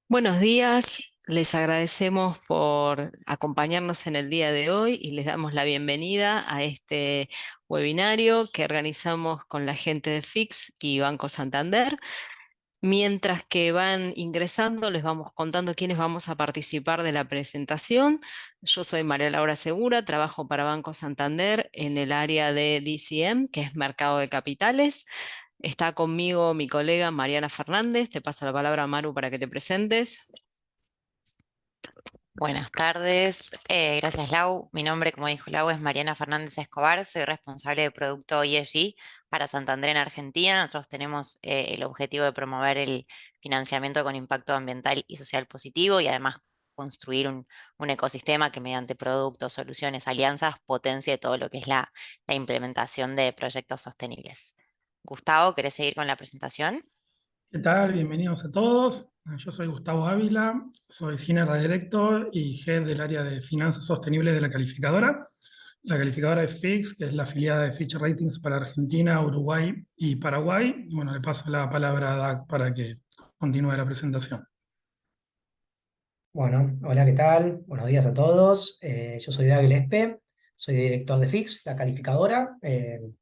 Buenos días, les agradecemos por acompañarnos en el día de hoy y les damos la bienvenida a este webinario que organizamos con la gente de Fix y Banco Santander. Mientras que van ingresando, les vamos contando quiénes vamos a participar de la presentación. Yo soy María Laura Segura, trabajo para Banco Santander en el área de DCM, que es Mercado de Capitales. Está conmigo mi colega Mariana Fernández. Te paso la palabra, Maru, para que te presentes. Buenas tardes, gracias Lau. Mi nombre, como dijo Lau, es Mariana Fernández Escobar, soy responsable de producto ESG para Santander en Argentina. Nosotros tenemos el objetivo de promover el financiamiento con impacto ambiental y social positivo y además construir un ecosistema que mediante productos, soluciones, alianzas potencie todo lo que es la implementación de proyectos sostenibles. Gustavo, ¿querés seguir con la presentación? ¿Qué tal? Bienvenidos a todos. Yo soy Gustavo Ávila, soy Senior Director y Head del área de finanzas sostenibles de la calificadora. La calificadora es Fix, que es la afiliada de Fitch Ratings para Argentina, Uruguay y Paraguay. Y bueno, le paso la palabra a Dag para que continúe la presentación. Bueno, hola, ¿qué tal? Buenos días a todos. Yo soy Dag Lespe, soy director de Fix, la calificadora,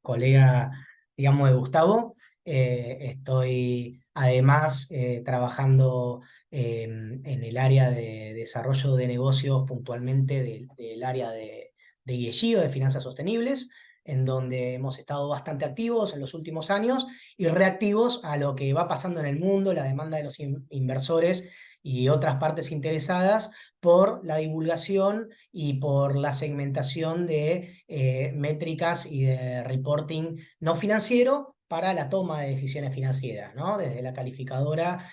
colega, digamos, de Gustavo. Estoy además trabajando en el área de desarrollo de negocios, puntualmente del área de ESG o de finanzas sostenibles, en donde hemos estado bastante activos en los últimos años y reactivos a lo que va pasando en el mundo, la demanda de los inversores y otras partes interesadas por la divulgación y por la segmentación de métricas y de reporting no financiero para la toma de decisiones financieras, ¿no? Desde la calificadora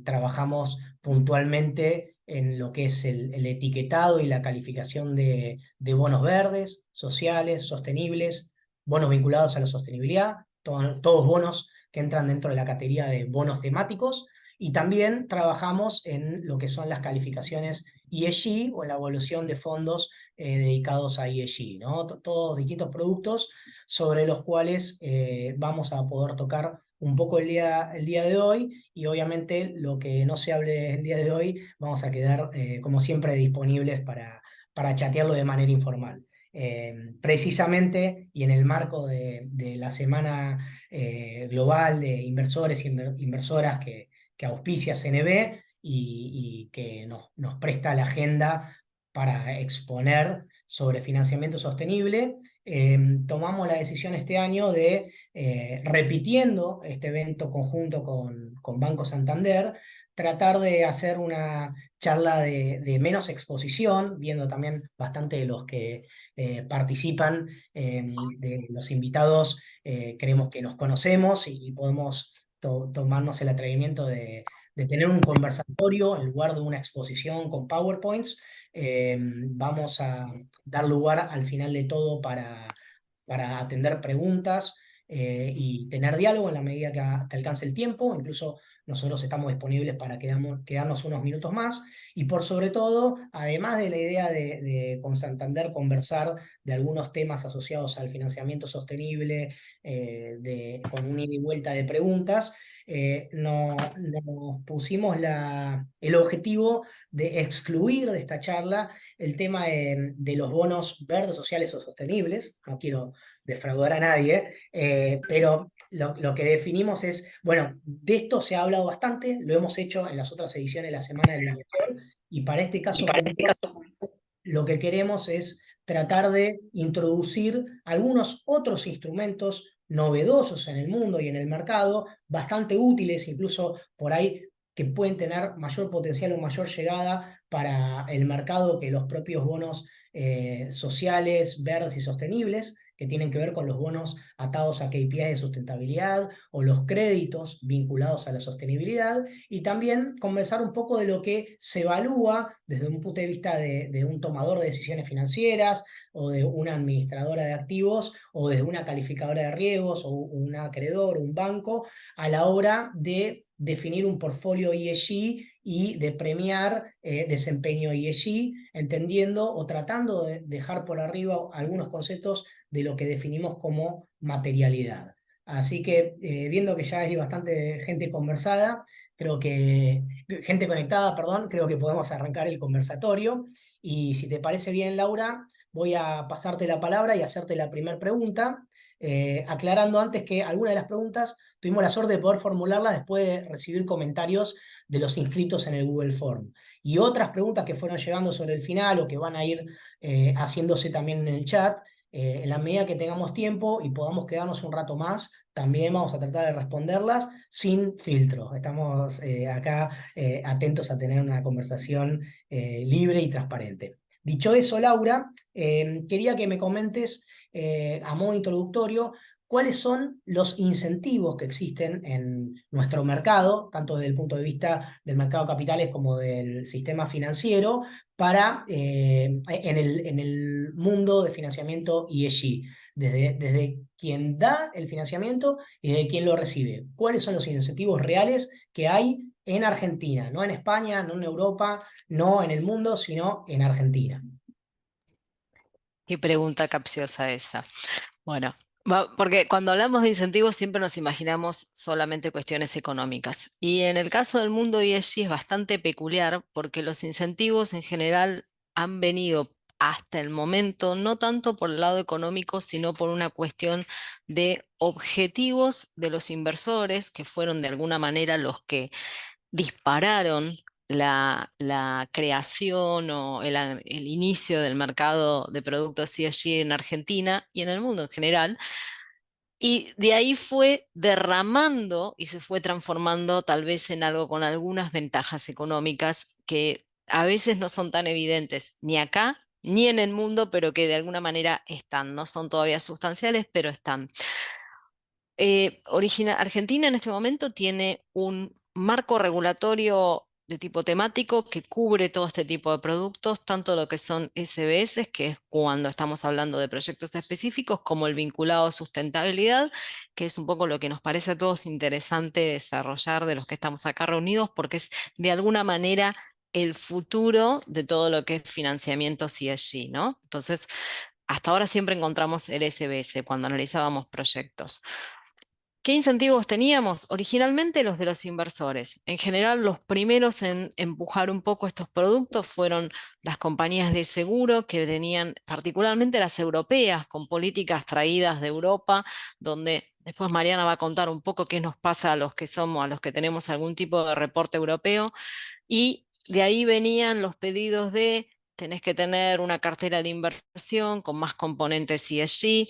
trabajamos puntualmente en lo que es el etiquetado y la calificación de bonos verdes, sociales, sostenibles, bonos vinculados a la sostenibilidad, todos bonos que entran dentro de la categoría de bonos temáticos, y también trabajamos en lo que son las calificaciones ESG o la evolución de fondos dedicados a ESG, ¿no? Todos distintos productos sobre los cuales vamos a poder tocar un poco el día de hoy, y obviamente lo que no se hable el día de hoy vamos a quedar como siempre disponibles para chatearlo de manera informal. Precisamente y en el marco de la semana global de inversores y inversoras que auspicia CNB y que nos presta la agenda para exponer sobre financiamiento sostenible, tomamos la decisión este año de, repitiendo este evento conjunto con Banco Santander, tratar de hacer una charla de menos exposición, viendo también bastante de los que participan, de los invitados, creemos que nos conocemos y podemos tomarnos el atrevimiento de tener un conversatorio en lugar de una exposición con PowerPoints. Vamos a dar lugar al final de todo para atender preguntas y tener diálogo en la medida que alcance el tiempo. Incluso nosotros estamos disponibles para quedarnos unos minutos más. Y por sobre todo, además de la idea de con Santander conversar de algunos temas asociados al financiamiento sostenible, con un ida y vuelta de preguntas, nos pusimos el objetivo de excluir de esta charla el tema de los bonos verdes, sociales o sostenibles. No quiero defraudar a nadie, pero lo que definimos es, bueno, de esto se ha hablado bastante, lo hemos hecho en las otras ediciones de la Semana del Inversor, y para este caso puntual lo que queremos es tratar de introducir algunos otros instrumentos novedosos en el mundo y en el mercado, bastante útiles, incluso por ahí, que pueden tener mayor potencial o mayor llegada para el mercado que los propios bonos sociales, verdes y sostenibles, que tienen que ver con los bonos atados a KPIs de sustentabilidad o los créditos vinculados a la sostenibilidad, y también conversar un poco de lo que se evalúa desde un punto de vista de un tomador de decisiones financieras o de una administradora de activos o desde una calificadora de riesgos o un acreedor, un banco, a la hora de definir un portfolio ESG y de premiar desempeño ESG, entendiendo o tratando de dejar por arriba algunos conceptos de lo que definimos como materialidad. Así que viendo que ya hay bastante gente conversada, gente conectada, perdón, creo que podemos arrancar el conversatorio. Y si te parece bien, Laura, voy a pasarte la palabra y hacerte la primera pregunta, aclarando antes que algunas de las preguntas tuvimos la suerte de poder formularlas después de recibir comentarios de los inscritos en el Google Form. Y otras preguntas que fueron llegando sobre el final o que van a ir haciéndose también en el chat, en la medida que tengamos tiempo y podamos quedarnos un rato más, también vamos a tratar de responderlas sin filtro. Estamos acá atentos a tener una conversación libre y transparente. Dicho eso, Laura, quería que me comentes a modo introductorio cuáles son los incentivos que existen en nuestro mercado, tanto desde el punto de vista del mercado de capitales como del sistema financiero, en el mundo de financiamiento ESG, desde quien da el financiamiento y desde quien lo recibe. ¿Cuáles son los incentivos reales que hay en Argentina? No en España, no en Europa, no en el mundo, sino en Argentina. Qué pregunta capciosa esa. Bueno, porque cuando hablamos de incentivos siempre nos imaginamos solamente cuestiones económicas. Y en el caso del mundo ESG es bastante peculiar porque los incentivos en general han venido hasta el momento, no tanto por el lado económico, sino por una cuestión de objetivos de los inversores, que fueron de alguna manera los que dispararon la creación o el inicio del mercado de productos ESG en Argentina y en el mundo en general. Y de ahí fue derramando y se fue transformando tal vez en algo con algunas ventajas económicas que a veces no son tan evidentes ni acá ni en el mundo, pero que de alguna manera están. No son todavía sustanciales, pero están. Argentina en este momento tiene un marco regulatorio de tipo temático que cubre todo este tipo de productos, tanto lo que son SBS, que es cuando estamos hablando de proyectos específicos, como el vinculado a sustentabilidad, que es un poco lo que nos parece a todos interesante desarrollar de los que estamos acá reunidos, porque es de alguna manera el futuro de todo lo que es financiamiento ESG, ¿no? Entonces, hasta ahora siempre encontramos el SBS cuando analizábamos proyectos. ¿Qué incentivos teníamos? Originalmente los de los inversores. En general, los primeros en empujar un poco estos productos fueron las compañías de seguro que tenían, particularmente las europeas, con políticas traídas de Europa, donde después Mariana va a contar un poco qué nos pasa a los que somos, a los que tenemos algún tipo de reporte europeo. Y de ahí venían los pedidos de tenés que tener una cartera de inversión con más componentes ESG,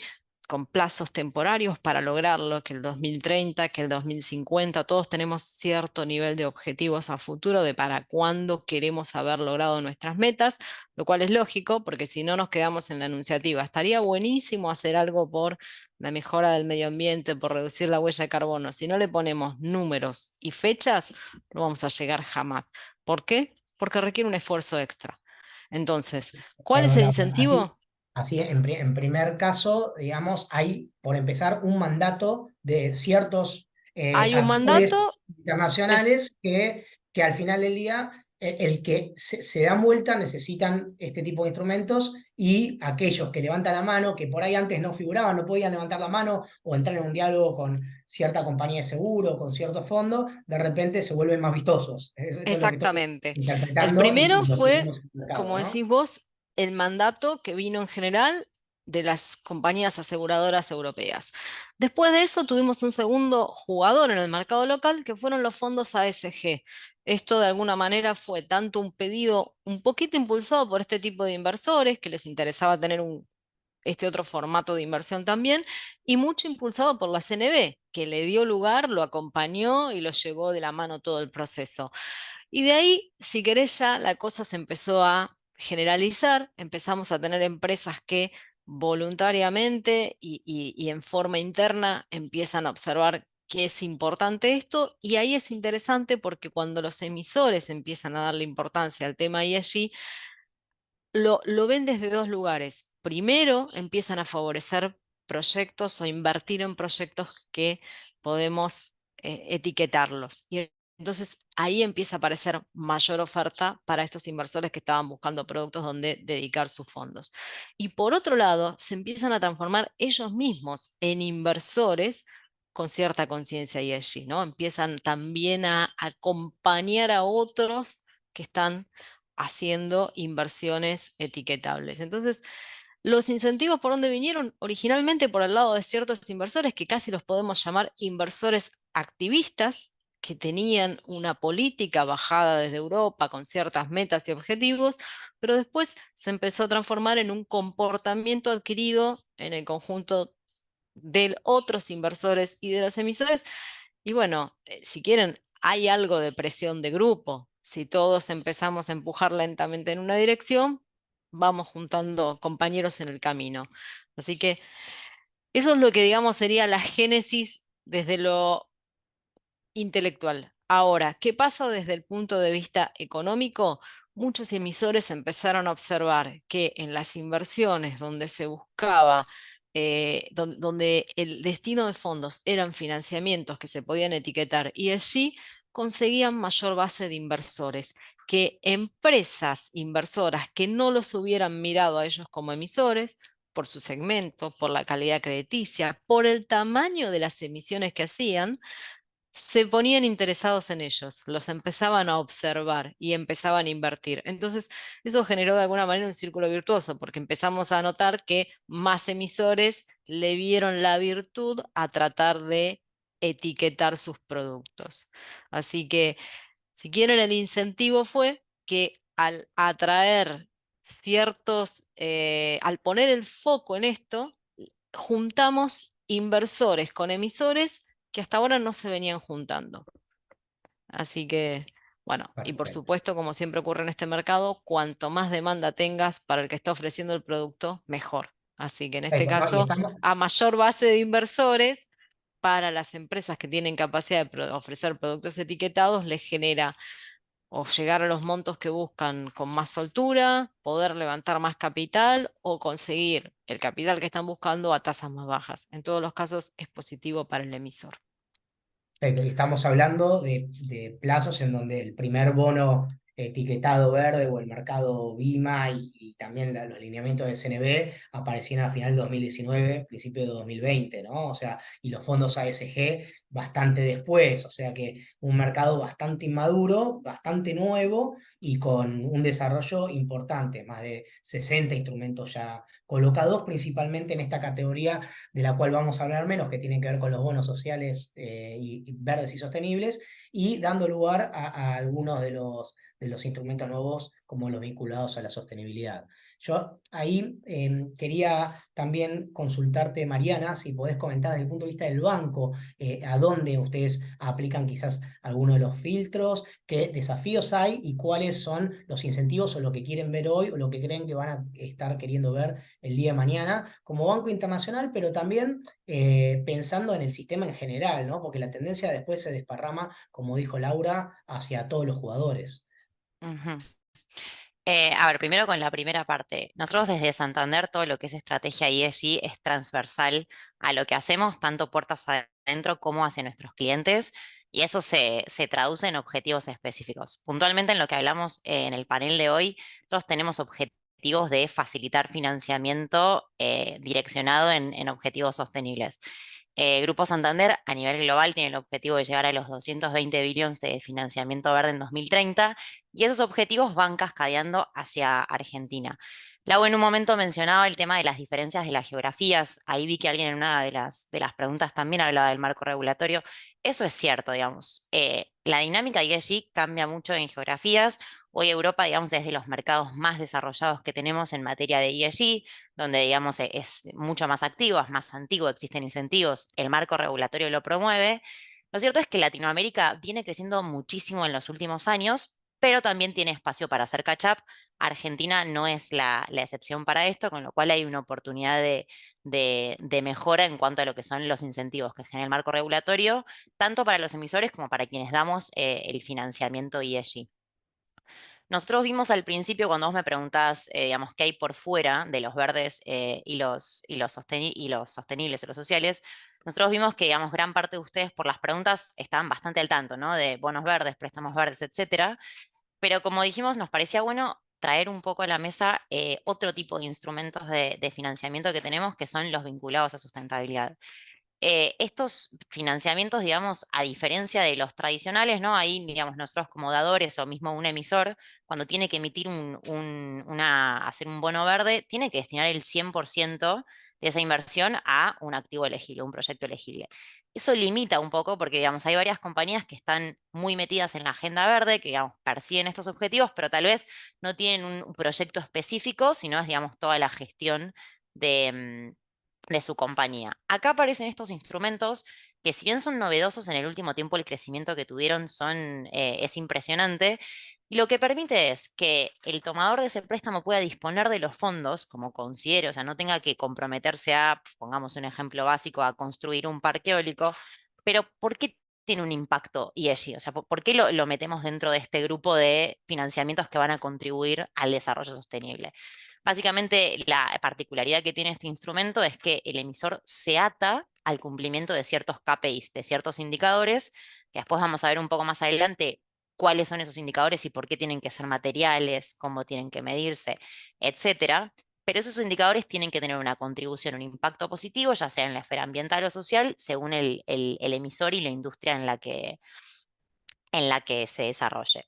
con plazos temporarios para lograrlo, que el 2030, que el 2050, todos tenemos cierto nivel de objetivos a futuro de para cuándo queremos haber logrado nuestras metas, lo cual es lógico, porque si no nos quedamos en la enunciativa. Estaría buenísimo hacer algo por la mejora del medio ambiente, por reducir la huella de carbono. Si no le ponemos números y fechas, no vamos a llegar jamás. ¿Por qué? Porque requiere un esfuerzo extra. Entonces, ¿cuál es Perdón, el Laura, así, incentivo? así en primer caso, digamos, hay, por empezar, un mandato de ciertos Hay un actores mandato. internacionales que al final del día, el que se dan vuelta necesitan este tipo de instrumentos y aquellos que levantan la mano, que por ahí antes no figuraban, no podían levantar la mano o entrar en un diálogo con cierta compañía de seguro, con cierto fondo, de repente se vuelven más vistosos. Esto es lo que estoy Exactamente. El interpretando primero y lo que fue, vemos en el mercado, como ¿no? decís vos, el mandato que vino en general de las compañías aseguradoras europeas. Después de eso tuvimos un segundo jugador en el mercado local que fueron los fondos ASG. Esto de alguna manera fue tanto un pedido un poquito impulsado por este tipo de inversores que les interesaba tener este otro formato de inversión también, y mucho impulsado por la CNB, que le dio lugar, lo acompañó y lo llevó de la mano todo el proceso. Y de ahí, si querés, ya la cosa se empezó a generalizar, empezamos a tener empresas que voluntariamente y en forma interna empiezan a observar que es importante esto, y ahí es interesante porque cuando los emisores empiezan a darle importancia al tema ESG, lo ven desde dos lugares. Primero, empiezan a favorecer proyectos o invertir en proyectos que podemos etiquetarlos. Y entonces ahí empieza a aparecer mayor oferta para estos inversores que estaban buscando productos donde dedicar sus fondos. Y por otro lado, se empiezan a transformar ellos mismos en inversores con cierta conciencia ESG, ¿no? Empiezan también a acompañar a otros que están haciendo inversiones etiquetables. Entonces, los incentivos por dónde vinieron, originalmente por el lado de ciertos inversores que casi los podemos llamar inversores activistas, que tenían una política bajada desde Europa con ciertas metas y objetivos, pero después se empezó a transformar en un comportamiento adquirido en el conjunto de otros inversores y de los emisores. Y bueno, si quieren, hay algo de presión de grupo. Si todos empezamos a empujar lentamente en una dirección, vamos juntando compañeros en el camino. Así que eso es lo que, digamos, sería la génesis desde lo intelectual. Ahora, ¿qué pasa desde el punto de vista económico? Muchos emisores empezaron a observar que en las inversiones donde se buscaba, donde el destino de fondos eran financiamientos que se podían etiquetar y allí conseguían mayor base de inversores, que empresas inversoras que no los hubieran mirado a ellos como emisores, por su segmento, por la calidad crediticia, por el tamaño de las emisiones que hacían, se ponían interesados en ellos, los empezaban a observar y empezaban a invertir. Entonces, eso generó de alguna manera un círculo virtuoso, porque empezamos a notar que más emisores le vieron la virtud a tratar de etiquetar sus productos. Así que, si quieren, el incentivo fue que al atraer al poner el foco en esto, juntamos inversores con emisores que hasta ahora no se venían juntando. Así que, bueno, y por Perfecto. supuesto, como siempre ocurre en este mercado, cuanto más demanda tengas para el que está ofreciendo el producto, mejor. Así que en este Perfecto, ¿no? Y caso, estamos, a mayor base de inversores, para las empresas que tienen capacidad de ofrecer productos etiquetados, les genera o llegar a los montos que buscan con más soltura, poder levantar más capital o conseguir el capital que están buscando a tasas más bajas. En todos los casos es positivo para el emisor. perfecto, y estamos hablando de plazos en donde el primer bono etiquetado verde o el mercado BIMA y también los lineamientos de CNB aparecían a final de 2019, principio de 2020, ¿no? O sea, y los fondos ASG bastante después, o sea que un mercado bastante inmaduro, bastante nuevo y con un desarrollo importante, más de 60 instrumentos ya colocados, principalmente en esta categoría de la cual vamos a hablar menos, que tiene que ver con los bonos sociales y verdes y sostenibles, y dando lugar a algunos de los instrumentos nuevos como los vinculados a la sostenibilidad. Yo ahí quería también consultarte, Mariana, si podés comentar desde el punto de vista del banco, a dónde ustedes aplican quizás algunos de los filtros, qué desafíos hay y cuáles son los incentivos o lo que quieren ver hoy o lo que creen que van a estar queriendo ver el día de mañana como banco internacional, pero también pensando en el sistema en general, ¿no? Porque la tendencia después se desparrama, como dijo Laura, hacia todos los jugadores. Ujú. A ver, primero con la primera parte. Nosotros desde Santander todo lo que es estrategia ESG es transversal a lo que hacemos, tanto puertas adentro como hacia nuestros clientes, y eso se traduce en objetivos específicos. Puntualmente en lo que hablamos en el panel de hoy, nosotros tenemos objetivos de facilitar financiamiento direccionado en objetivos sostenibles. Grupo Santander a nivel global tiene el objetivo de llegar a los 220 billones de financiamiento verde en 2030 y esos objetivos van cascadeando hacia Argentina. Lau en un momento mencionaba el tema de las diferencias de las geografías. Ahí vi que alguien en una de las preguntas también hablaba del marco regulatorio. Eso es cierto, digamos. La dinámica de ESG cambia mucho en geografías. Hoy Europa, digamos, es de los mercados más desarrollados que tenemos en materia de ESG, donde, digamos, es mucho más activo, es más antiguo, existen incentivos, el marco regulatorio lo promueve. Lo cierto es que Latinoamérica viene creciendo muchísimo en los últimos años, pero también tiene espacio para hacer catch-up. Argentina no es la excepción para esto, con lo cual hay una oportunidad de mejora en cuanto a lo que son los incentivos que genera el marco regulatorio, tanto para los emisores como para quienes damos el financiamiento ESG. Nosotros vimos al principio, cuando vos me preguntás, digamos, qué hay por fuera de los verdes y los sostenibles y los sociales, nosotros vimos que, digamos, gran parte de ustedes por las preguntas estaban bastante al tanto, ¿no? De bonos verdes, préstamos verdes, etcétera. Pero como dijimos, nos parecía bueno traer un poco a la mesa otro tipo de instrumentos de financiamiento que tenemos, que son los vinculados a sustentabilidad. Estos financiamientos, digamos, a diferencia de los tradicionales, ¿no? Ahí, digamos, nosotros como dadores o mismo un emisor, cuando tiene que emitir hacer un bono verde, tiene que destinar el 100% de esa inversión a un activo elegible, un proyecto elegible. Eso limita un poco porque, digamos, hay varias compañías que están muy metidas en la agenda verde, que, digamos, persiguen estos objetivos, pero tal vez no tienen un proyecto específico, sino es, digamos, toda la gestión de su compañía. Acá aparecen estos instrumentos que, si bien son novedosos en el último tiempo, el crecimiento que tuvieron es impresionante. Y lo que permite es que el tomador de ese préstamo pueda disponer de los fondos como considere, o sea, no tenga que comprometerse a, pongamos un ejemplo básico, a construir un parque eólico. Pero ¿por qué tiene un impacto ESG? O sea, ¿por qué lo metemos dentro de este grupo de financiamientos que van a contribuir al desarrollo sostenible? Básicamente, la particularidad que tiene este instrumento es que el emisor se ata al cumplimiento de ciertos KPIs, de ciertos indicadores, que después vamos a ver un poco más adelante cuáles son esos indicadores y por qué tienen que ser materiales, cómo tienen que medirse, etcétera. Pero esos indicadores tienen que tener una contribución, un impacto positivo, ya sea en la esfera ambiental o social, según el emisor y la industria en la que se desarrolle.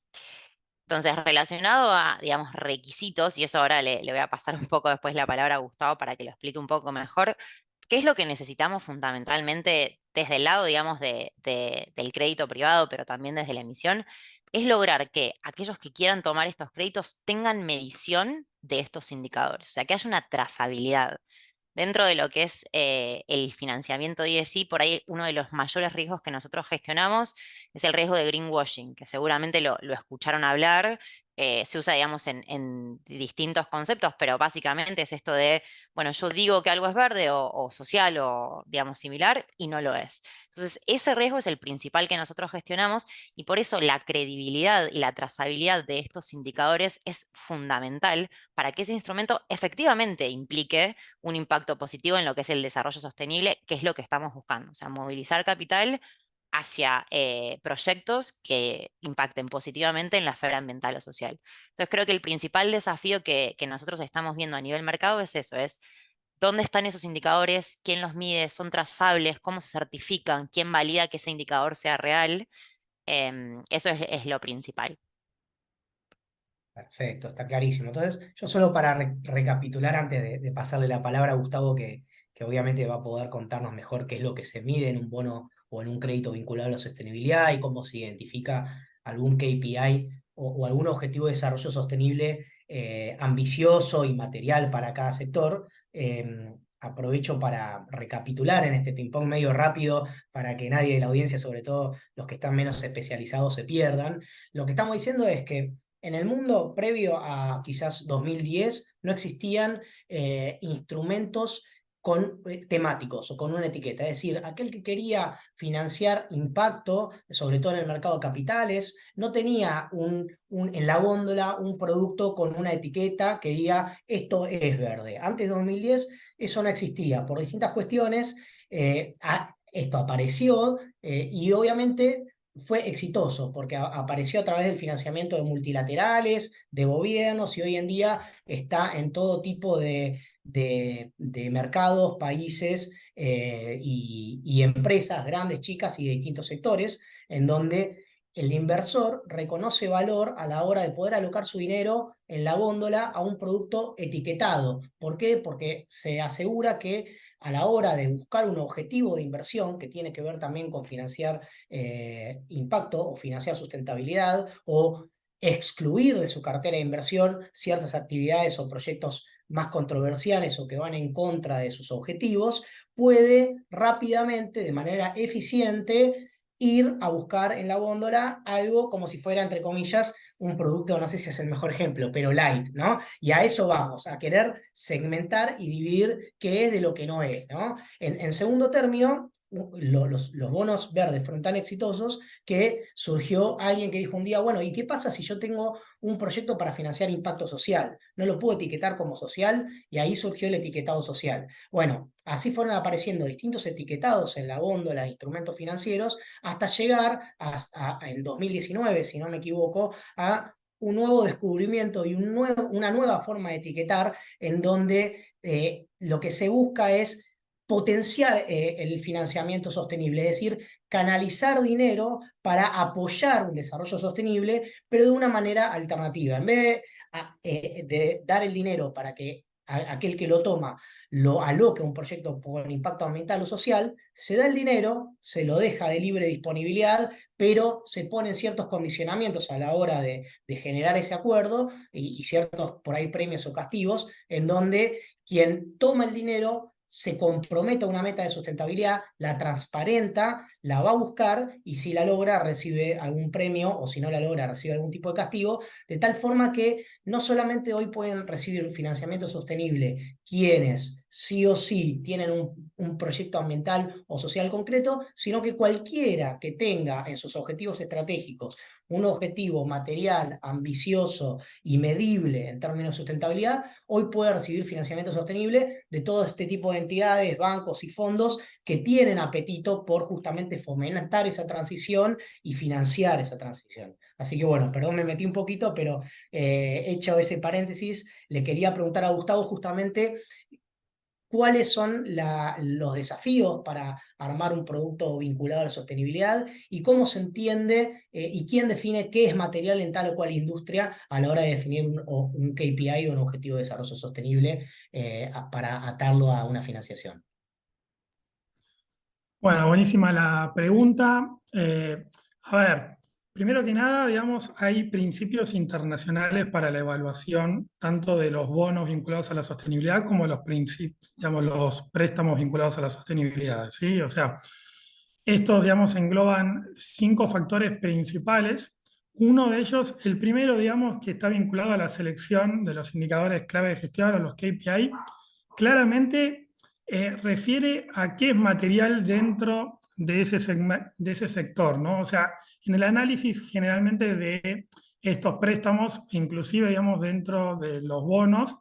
Entonces, relacionado a, digamos, requisitos, y eso ahora le voy a pasar un poco después la palabra a Gustavo para que lo explique un poco mejor, ¿qué es lo que necesitamos fundamentalmente desde el lado, digamos, del crédito privado, pero también desde la emisión? Es lograr que aquellos que quieran tomar estos créditos tengan medición de estos indicadores, o sea, que haya una trazabilidad. Dentro de lo que es el financiamiento ESG, por ahí uno de los mayores riesgos que nosotros gestionamos es el riesgo de greenwashing, que seguramente lo escucharon hablar. Se usa, digamos, en distintos conceptos, pero básicamente es esto de, bueno, yo digo que algo es verde o social o, digamos, similar y no lo es. Entonces, ese riesgo es el principal que nosotros gestionamos y por eso la credibilidad y la trazabilidad de estos indicadores es fundamental para que ese instrumento efectivamente implique un impacto positivo en lo que es el desarrollo sostenible, que es lo que estamos buscando, o sea, movilizar capital hacia proyectos que impacten positivamente en la esfera ambiental o social. Entonces, creo que el principal desafío que nosotros estamos viendo a nivel mercado es eso, es dónde están esos indicadores, quién los mide, son trazables, cómo se certifican, quién valida que ese indicador sea real. Eso es lo principal. Perfecto, está clarísimo. Entonces, yo solo para recapitular antes de pasarle la palabra a Gustavo, que obviamente va a poder contarnos mejor qué es lo que se mide en un bono o en un crédito vinculado a la sostenibilidad y cómo se identifica algún KPI o algún objetivo de desarrollo sostenible ambicioso y material para cada sector. Aprovecho para recapitular en este ping-pong medio rápido para que nadie de la audiencia, sobre todo los que están menos especializados, se pierdan. Lo que estamos diciendo es que en el mundo previo a quizás 2010 no existían instrumentos temáticos o con una etiqueta. Es decir, aquel que quería financiar impacto, sobre todo en el mercado de capitales, no tenía en la góndola un producto con una etiqueta que diga esto es verde. Antes de 2010 eso no existía por distintas cuestiones. Esto apareció y obviamente fue exitoso porque apareció a través del financiamiento de multilaterales, de gobiernos y hoy en día está en todo tipo de mercados, países y empresas grandes, chicas y de distintos sectores, en donde el inversor reconoce valor a la hora de poder alocar su dinero en la góndola a un producto etiquetado. ¿Por qué? Porque se asegura que a la hora de buscar un objetivo de inversión que tiene que ver también con financiar impacto o financiar sustentabilidad o excluir de su cartera de inversión ciertas actividades o proyectos más controversiales o que van en contra de sus objetivos, puede rápidamente, de manera eficiente, ir a buscar en la góndola algo como si fuera, entre comillas, un producto, no sé si es el mejor ejemplo, pero light, ¿no? Y a eso vamos, a querer segmentar y dividir qué es de lo que no es, ¿no? En segundo término, los bonos verdes fueron tan exitosos que surgió alguien que dijo un día, bueno, ¿y qué pasa si yo tengo un proyecto para financiar impacto social? No lo puedo etiquetar como social y ahí surgió el etiquetado social. Bueno, así fueron apareciendo distintos etiquetados en la góndola de instrumentos financieros hasta llegar en 2019, si no me equivoco, a un nuevo descubrimiento y una nueva forma de etiquetar en donde lo que se busca es potenciar el financiamiento sostenible, es decir, canalizar dinero para apoyar un desarrollo sostenible, pero de una manera alternativa. En vez de dar el dinero para que aquel que lo toma lo aloque a un proyecto con impacto ambiental o social, se da el dinero, se lo deja de libre disponibilidad, pero se ponen ciertos condicionamientos a la hora de generar ese acuerdo y ciertos por ahí premios o castigos, en donde quien toma el dinero se compromete a una meta de sustentabilidad, la transparenta, la va a buscar y si la logra recibe algún premio o si no la logra recibe algún tipo de castigo, de tal forma que no solamente hoy pueden recibir financiamiento sostenible quienes sí o sí tienen un proyecto ambiental o social concreto, sino que cualquiera que tenga en sus objetivos estratégicos un objetivo material, ambicioso y medible en términos de sustentabilidad, hoy puede recibir financiamiento sostenible de todo este tipo de entidades, bancos y fondos que tienen apetito por justamente fomentar esa transición y financiar esa transición. Así que bueno, perdón, me metí un poquito, pero hecho ese paréntesis, le quería preguntar a Gustavo justamente cuáles son los desafíos para armar un producto vinculado a la sostenibilidad y cómo se entiende y quién define qué es material en tal o cual industria a la hora de definir un KPI o un objetivo de desarrollo sostenible para atarlo a una financiación. Bueno, buenísima la pregunta. A ver, primero que nada, digamos, hay principios internacionales para la evaluación tanto de los bonos vinculados a la sostenibilidad como los principios, digamos, los préstamos vinculados a la sostenibilidad, ¿sí? O sea, estos, digamos, engloban 5 factores principales. Uno de ellos, el primero, digamos, que está vinculado a la selección de los indicadores clave de gestión o los KPI, claramente refiere a qué es material dentro de de ese sector, ¿no? O sea, en el análisis generalmente de estos préstamos, inclusive, digamos, dentro de los bonos,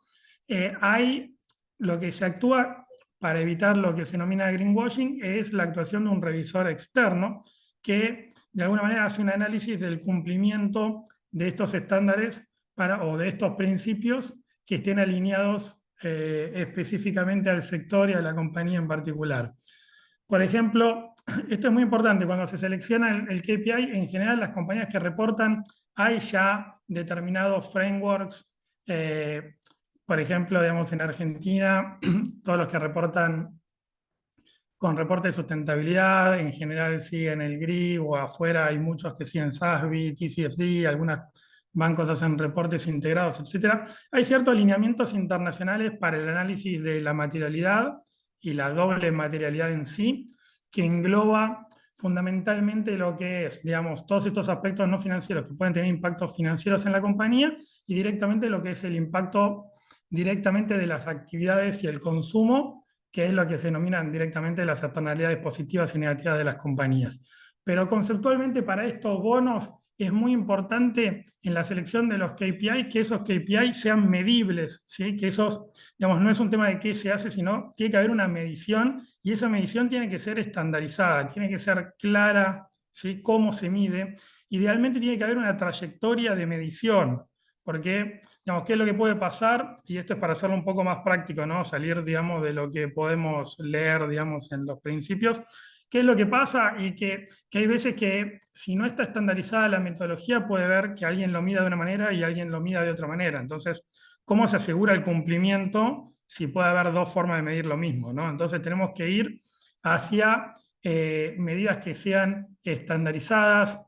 hay lo que se actúa para evitar lo que se denomina greenwashing, es la actuación de un revisor externo que de alguna manera hace un análisis del cumplimiento de estos estándares o de estos principios que estén alineados específicamente al sector y a la compañía en particular. Por ejemplo, esto es muy importante, cuando se selecciona el KPI, en general las compañías que reportan, hay ya determinados frameworks, por ejemplo, digamos en Argentina, todos los que reportan con reporte de sustentabilidad, en general siguen el GRI o afuera hay muchos que siguen SASB, TCFD, algunos bancos hacen reportes integrados, etc. Hay ciertos alineamientos internacionales para el análisis de la materialidad y la doble materialidad en sí, que engloba fundamentalmente lo que es, digamos, todos estos aspectos no financieros que pueden tener impactos financieros en la compañía y directamente lo que es el impacto directamente de las actividades y el consumo, que es lo que se denominan directamente las externalidades positivas y negativas de las compañías. Pero conceptualmente para estos bonos es muy importante en la selección de los KPI que esos KPI sean medibles, ¿sí? Que esos, digamos, no es un tema de qué se hace, sino tiene que haber una medición y esa medición tiene que ser estandarizada, tiene que ser clara, ¿sí? Cómo se mide. Idealmente tiene que haber una trayectoria de medición, porque, digamos, ¿qué es lo que puede pasar? Y esto es para hacerlo un poco más práctico, ¿no? Salir, digamos, de lo que podemos leer, digamos, en los principios. ¿Qué es lo que pasa? Y que hay veces que si no está estandarizada la metodología puede ver que alguien lo mida de una manera y alguien lo mida de otra manera. Entonces, ¿cómo se asegura el cumplimiento si puede haber 2 formas de medir lo mismo, ¿no? Entonces tenemos que ir hacia medidas que sean estandarizadas.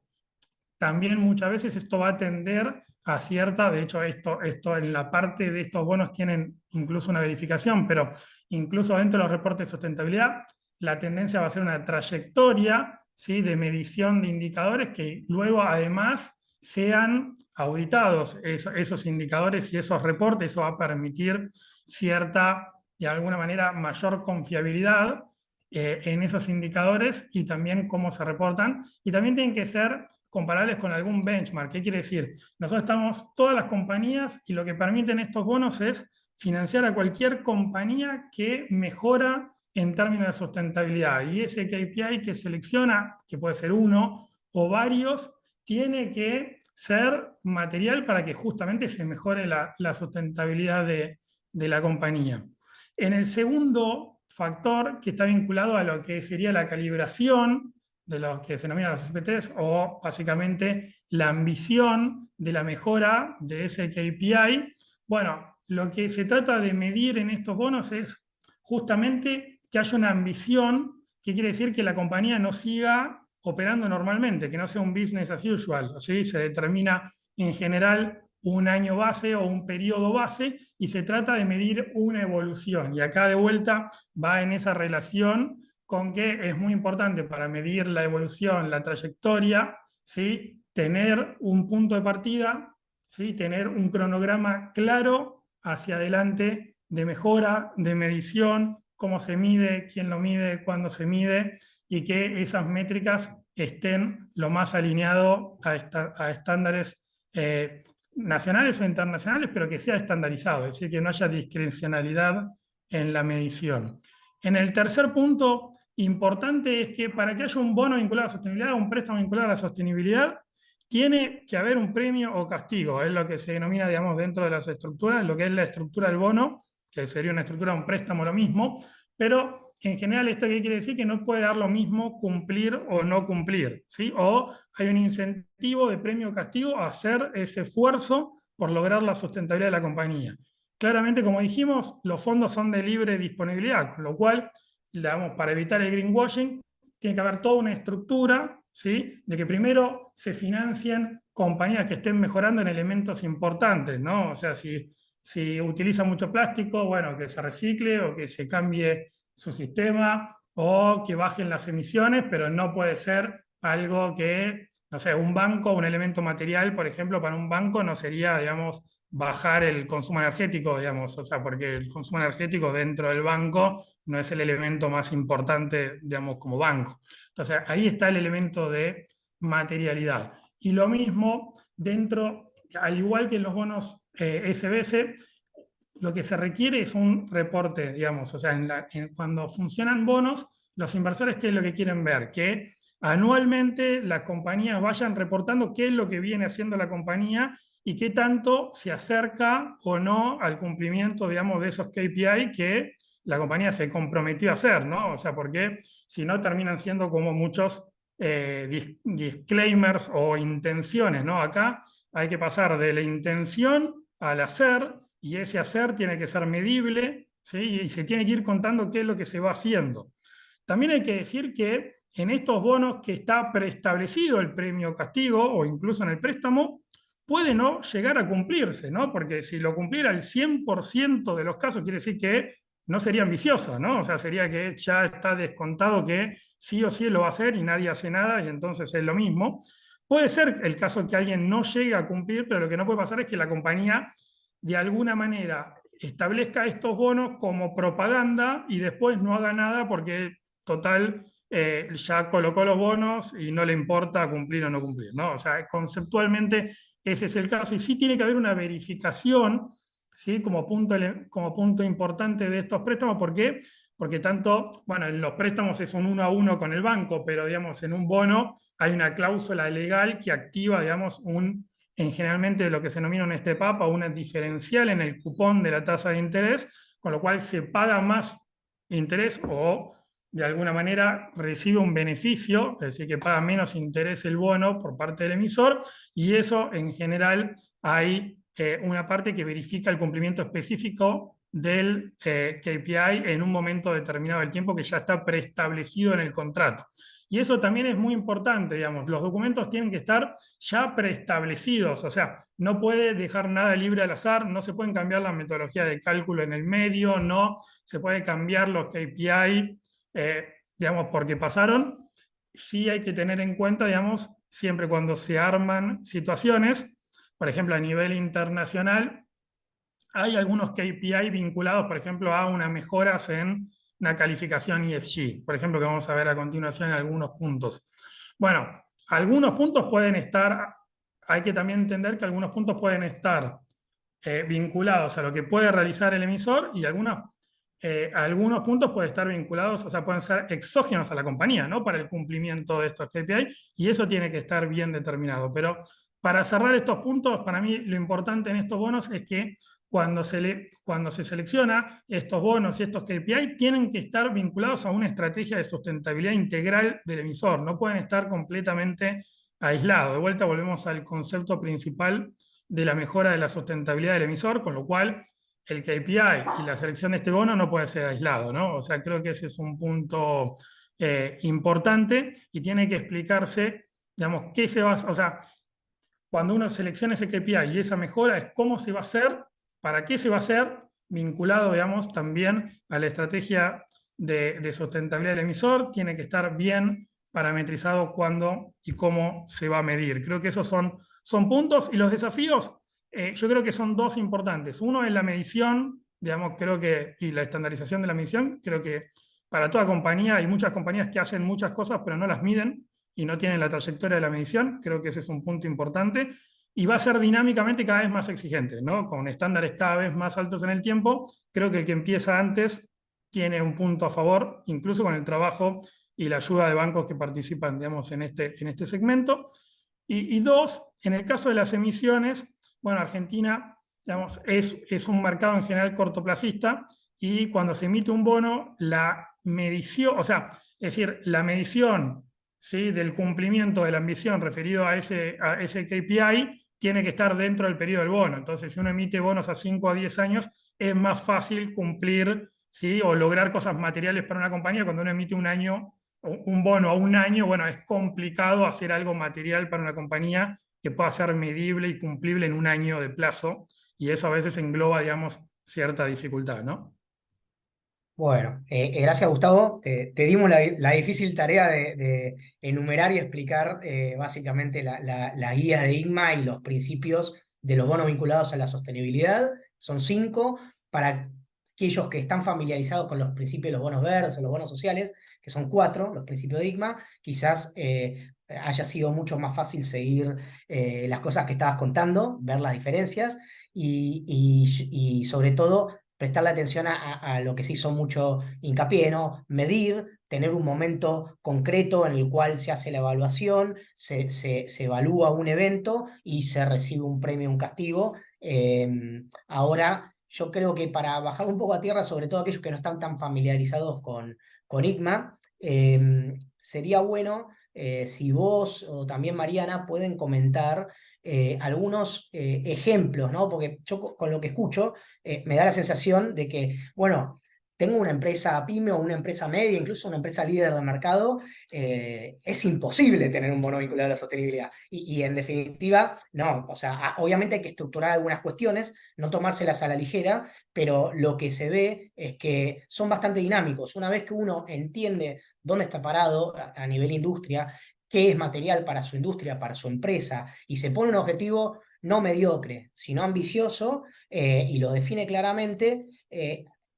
También muchas veces esto va a tender a cierta, de hecho esto en la parte de estos bonos tienen incluso una verificación, pero incluso dentro de los reportes de sustentabilidad, la tendencia va a ser una trayectoria, ¿sí? De medición de indicadores que luego además sean auditados esos indicadores y esos reportes. Eso va a permitir cierta, de alguna manera, mayor confiabilidad en esos indicadores y también cómo se reportan. Y también tienen que ser comparables con algún benchmark. ¿Qué quiere decir? Nosotros estamos todas las compañías y lo que permiten estos bonos es financiar a cualquier compañía que mejora en términos de sustentabilidad. Y ese KPI que selecciona, que puede ser uno o varios, tiene que ser material para que justamente se mejore la sustentabilidad de la compañía. En el segundo factor que está vinculado a lo que sería la calibración de lo que se denomina los SPTs, o básicamente la ambición de la mejora de ese KPI. Bueno, lo que se trata de medir en estos bonos es justamente que haya una ambición, que quiere decir que la compañía no siga operando normalmente, que no sea un business as usual, ¿sí? Se determina en general un año base o un periodo base y se trata de medir una evolución. Y acá de vuelta va en esa relación con que es muy importante para medir la evolución, la trayectoria, ¿sí? Tener un punto de partida, ¿sí? Tener un cronograma claro hacia adelante de mejora, de medición, cómo se mide, quién lo mide, cuándo se mide, y que esas métricas estén lo más alineado a estándares nacionales o internacionales, pero que sea estandarizado, es decir, que no haya discrecionalidad en la medición. En el tercer punto importante es que para que haya un bono vinculado a la sostenibilidad, un préstamo vinculado a la sostenibilidad, tiene que haber un premio o castigo, es lo que se denomina, digamos, dentro de las estructuras, lo que es la estructura del bono, que sería una estructura de un préstamo lo mismo, pero en general, ¿esto qué quiere decir? Que no puede dar lo mismo cumplir o no cumplir, ¿sí? O hay un incentivo de premio o castigo a hacer ese esfuerzo por lograr la sustentabilidad de la compañía. Claramente, como dijimos, los fondos son de libre disponibilidad, con lo cual, digamos, para evitar el greenwashing, tiene que haber toda una estructura, ¿sí? De que primero se financien compañías que estén mejorando en elementos importantes, ¿no? O sea, si utiliza mucho plástico, bueno, que se recicle o que se cambie su sistema o que bajen las emisiones, pero no puede ser algo que, no sé, un banco, un elemento material, por ejemplo, para un banco no sería, digamos, bajar el consumo energético, digamos, o sea, porque el consumo energético dentro del banco no es el elemento más importante, digamos, como banco. Entonces, ahí está el elemento de materialidad. Y lo mismo dentro, al igual que en los bonos SBS, lo que se requiere es un reporte, digamos, o sea, cuando funcionan bonos, los inversores, ¿qué es lo que quieren ver? Que anualmente las compañías vayan reportando qué es lo que viene haciendo la compañía y qué tanto se acerca o no al cumplimiento, digamos, de esos KPI que la compañía se comprometió a hacer, ¿no? O sea, porque si no terminan siendo como muchos disclaimers o intenciones, ¿no? Acá hay que pasar de la intención al hacer, y ese hacer tiene que ser medible, ¿sí? Y se tiene que ir contando qué es lo que se va haciendo. También hay que decir que en estos bonos que está preestablecido el premio castigo o incluso en el préstamo, puede no llegar a cumplirse, ¿no? Porque si lo cumpliera el 100% de los casos, quiere decir que no sería ambicioso, ¿no? O sea, sería que ya está descontado que sí o sí lo va a hacer y nadie hace nada y entonces es lo mismo. Puede ser el caso que alguien no llegue a cumplir, pero lo que no puede pasar es que la compañía de alguna manera establezca estos bonos como propaganda y después no haga nada porque total ya colocó los bonos y no le importa cumplir o no cumplir, ¿no? O sea, conceptualmente ese es el caso y sí tiene que haber una verificación, ¿sí? Como punto importante de estos préstamos. ¿Por qué? Porque tanto, bueno, en los préstamos es un 1 a 1 con el banco, pero digamos en un bono hay una cláusula legal que activa, digamos, en generalmente lo que se denomina un step up o una diferencial en el cupón de la tasa de interés, con lo cual se paga más interés o de alguna manera recibe un beneficio, es decir, que paga menos interés el bono por parte del emisor, y eso en general hay una parte que verifica el cumplimiento específico del KPI en un momento determinado del tiempo que ya está preestablecido en el contrato. Y eso también es muy importante, digamos, los documentos tienen que estar ya preestablecidos, o sea, no puede dejar nada libre al azar, no se pueden cambiar la metodología de cálculo en el medio, no se puede cambiar los KPI, digamos, porque pasaron. Sí hay que tener en cuenta, digamos, siempre cuando se arman situaciones, por ejemplo, a nivel internacional, hay algunos KPI vinculados, por ejemplo, a unas mejoras en una calificación ESG, por ejemplo, que vamos a ver a continuación en algunos puntos. Bueno, algunos puntos pueden estar, hay que también entender que algunos puntos pueden estar vinculados a lo que puede realizar el emisor y algunos puntos pueden estar vinculados, o sea, pueden ser exógenos a la compañía, ¿no? Para el cumplimiento de estos KPI, y eso tiene que estar bien determinado. Pero para cerrar estos puntos, para mí lo importante en estos bonos es que cuando se selecciona estos bonos y estos KPI, tienen que estar vinculados a una estrategia de sustentabilidad integral del emisor, no pueden estar completamente aislados. De vuelta volvemos al concepto principal de la mejora de la sustentabilidad del emisor, con lo cual el KPI y la selección de este bono no puede ser aislado, ¿no? O sea, creo que ese es un punto importante y tiene que explicarse, digamos, qué se va a... O sea, cuando uno selecciona ese KPI y esa mejora es cómo se va a hacer, para qué se va a hacer, vinculado, digamos, también a la estrategia de sustentabilidad del emisor, tiene que estar bien parametrizado cuándo y cómo se va a medir. Creo que esos son puntos y los desafíos, yo creo que son dos importantes. Uno es la medición, digamos, creo que, y la estandarización de la medición, creo que para toda compañía hay muchas compañías que hacen muchas cosas pero no las miden y no tienen la trayectoria de la medición, creo que ese es un punto importante, y va a ser dinámicamente cada vez más exigente, ¿no? Con estándares cada vez más altos en el tiempo, creo que el que empieza antes tiene un punto a favor, incluso con el trabajo y la ayuda de bancos que participan, digamos, en este segmento. Y dos, en el caso de las emisiones, bueno, Argentina, digamos, es un mercado en general cortoplacista, y cuando se emite un bono, la medición, o sea, es decir, la medición, ¿sí?, del cumplimiento de la ambición referido a ese KPI tiene que estar dentro del periodo del bono. Entonces, si uno emite bonos a 5 a 10 años, es más fácil cumplir, ¿sí?, o lograr cosas materiales para una compañía. Cuando uno emite un bono a un año, bueno, es complicado hacer algo material para una compañía que pueda ser medible y cumplible en un año de plazo, y eso a veces engloba, digamos, cierta dificultad, ¿no? Bueno, gracias Gustavo. Te dimos la difícil tarea de enumerar y explicar básicamente la guía de IGMA y los principios de los bonos vinculados a la sostenibilidad. Son 5 para aquellos que están familiarizados con los principios de los bonos verdes o los bonos sociales, que son 4, los principios de IGMA. Quizás haya sido mucho más fácil seguir las cosas que estabas contando, ver las diferencias y sobre todo prestarle atención a lo que se hizo mucho hincapié, ¿no? Medir, tener un momento concreto en el cual se hace la evaluación, se evalúa un evento y se recibe un premio, un castigo. Ahora, yo creo que para bajar un poco a tierra, sobre todo aquellos que no están tan familiarizados con ICMA, sería bueno si vos o también Mariana pueden comentar algunos ejemplos, ¿no? Porque yo con lo que escucho me da la sensación de que, bueno, tengo una empresa pyme o una empresa media, incluso una empresa líder de mercado, es imposible tener un bono vinculado a la sostenibilidad. Y en definitiva, no, o sea, obviamente hay que estructurar algunas cuestiones, no tomárselas a la ligera, pero lo que se ve es que son bastante dinámicos. Una vez que uno entiende dónde está parado a nivel industria, qué es material para su industria, para su empresa, y se pone un objetivo no mediocre, sino ambicioso, y lo define claramente,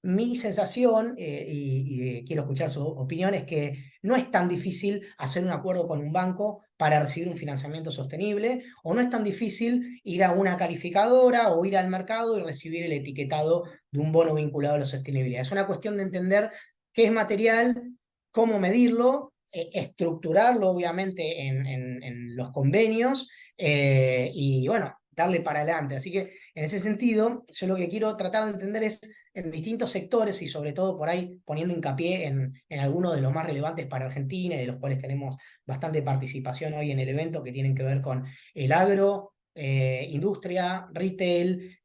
mi sensación, y quiero escuchar su opinión, es que no es tan difícil hacer un acuerdo con un banco para recibir un financiamiento sostenible, o no es tan difícil ir a una calificadora o ir al mercado y recibir el etiquetado de un bono vinculado a la sostenibilidad. Es una cuestión de entender qué es material, cómo medirlo, estructurarlo obviamente en los convenios, y bueno, darle para adelante. Así que en ese sentido, yo lo que quiero tratar de entender es en distintos sectores y sobre todo por ahí poniendo hincapié en algunos de los más relevantes para Argentina y de los cuales tenemos bastante participación hoy en el evento, que tienen que ver con el agro, industria, retail,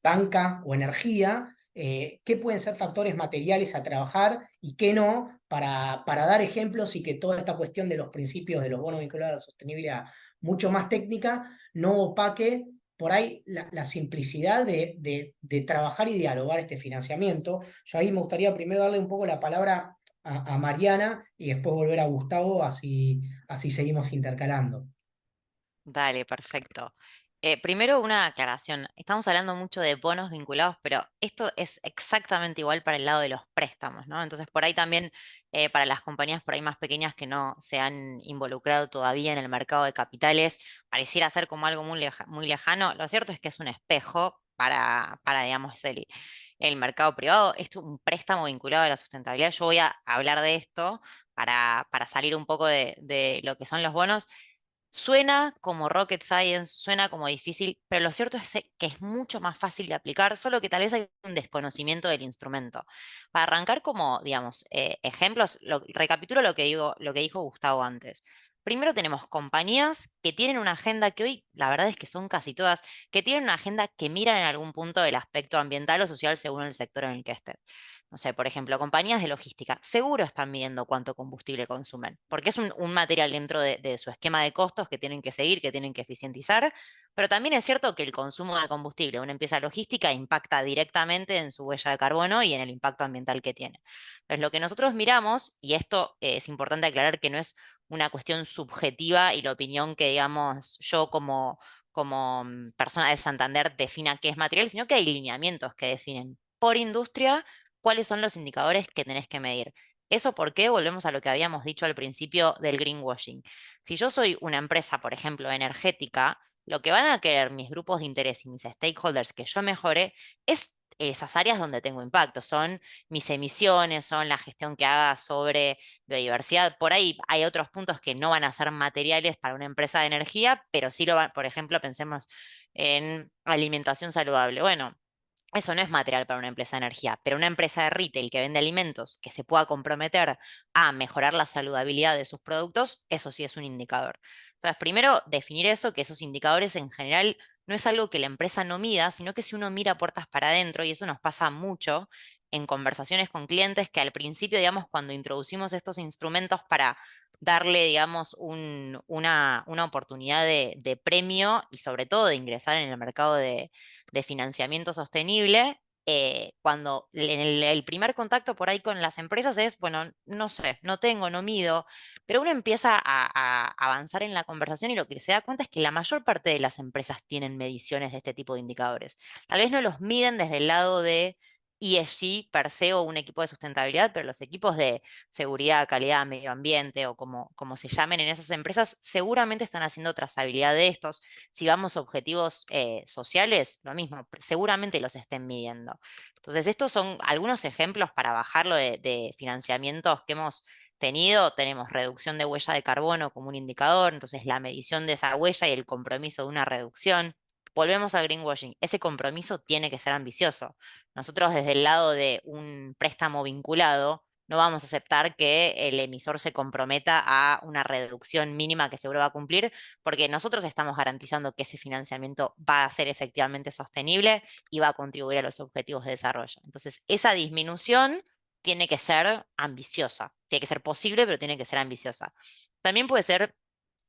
banca o energía. ¿Qué pueden ser factores materiales a trabajar y qué no, para dar ejemplos y que toda esta cuestión de los principios de los bonos vinculados a la sostenibilidad mucho más técnica no opaque por ahí la simplicidad de trabajar y dialogar este financiamiento? Yo ahí me gustaría primero darle un poco la palabra a Mariana y después volver a Gustavo, así seguimos intercalando. Dale, perfecto. Primero una aclaración. Estamos hablando mucho de bonos vinculados, pero esto es exactamente igual para el lado de los préstamos, ¿no? Entonces, por ahí también, para las compañías por ahí más pequeñas que no se han involucrado todavía en el mercado de capitales, pareciera ser como algo muy lejano. Lo cierto es que es un espejo para digamos, el mercado privado. Esto es un préstamo vinculado a la sustentabilidad. Yo voy a hablar de esto para salir un poco de lo que son los bonos. Suena como rocket science, suena como difícil, pero lo cierto es que es mucho más fácil de aplicar, solo que tal vez hay un desconocimiento del instrumento. Para arrancar como, digamos, ejemplos, recapitulo lo que dijo Gustavo antes. Primero tenemos compañías que tienen una agenda que hoy, la verdad es que son casi todas, que tienen una agenda que miran en algún punto del aspecto ambiental o social según el sector en el que estén. No sé, por ejemplo, compañías de logística, seguro están midiendo cuánto combustible consumen, porque es un material dentro de su esquema de costos que tienen que seguir, que tienen que eficientizar, pero también es cierto que el consumo de combustible de una empresa logística impacta directamente en su huella de carbono y en el impacto ambiental que tiene. Entonces, lo que nosotros miramos, y esto es importante aclarar que no es una cuestión subjetiva y la opinión que, digamos, yo como persona de Santander defina qué es material, sino que hay lineamientos que definen por industria cuáles son los indicadores que tenés que medir. ¿Eso por qué? Volvemos a lo que habíamos dicho al principio del greenwashing. Si yo soy una empresa, por ejemplo, energética, lo que van a querer mis grupos de interés y mis stakeholders que yo mejore es esas áreas donde tengo impacto, son mis emisiones, son la gestión que haga sobre biodiversidad. Por ahí hay otros puntos que no van a ser materiales para una empresa de energía, pero sí lo van, por ejemplo, pensemos en alimentación saludable. Bueno, eso no es material para una empresa de energía, pero una empresa de retail que vende alimentos que se pueda comprometer a mejorar la saludabilidad de sus productos, eso sí es un indicador. Entonces, primero, definir eso, que esos indicadores en general no es algo que la empresa no mida, sino que si uno mira puertas para adentro, y eso nos pasa mucho en conversaciones con clientes que al principio, digamos, cuando introducimos estos instrumentos para darle, digamos, una oportunidad de premio y sobre todo de ingresar en el mercado de financiamiento sostenible, cuando en el primer contacto por ahí con las empresas es, bueno, no sé, no tengo, no mido, pero uno empieza a avanzar en la conversación y lo que se da cuenta es que la mayor parte de las empresas tienen mediciones de este tipo de indicadores. Tal vez no los miden desde el lado de ESG per se o un equipo de sustentabilidad, pero los equipos de seguridad, calidad, medio ambiente o como se llamen en esas empresas, seguramente están haciendo trazabilidad de estos. Si vamos a objetivos sociales, lo mismo, seguramente los estén midiendo. Entonces, estos son algunos ejemplos para bajarlo de financiamientos que hemos tenido. Tenemos reducción de huella de carbono como un indicador, entonces la medición de esa huella y el compromiso de una reducción. Volvemos al greenwashing. Ese compromiso tiene que ser ambicioso. Nosotros desde el lado de un préstamo vinculado, no vamos a aceptar que el emisor se comprometa a una reducción mínima que seguro va a cumplir, porque nosotros estamos garantizando que ese financiamiento va a ser efectivamente sostenible y va a contribuir a los objetivos de desarrollo. Entonces, esa disminución tiene que ser ambiciosa, tiene que ser posible, pero tiene que ser ambiciosa. También puede ser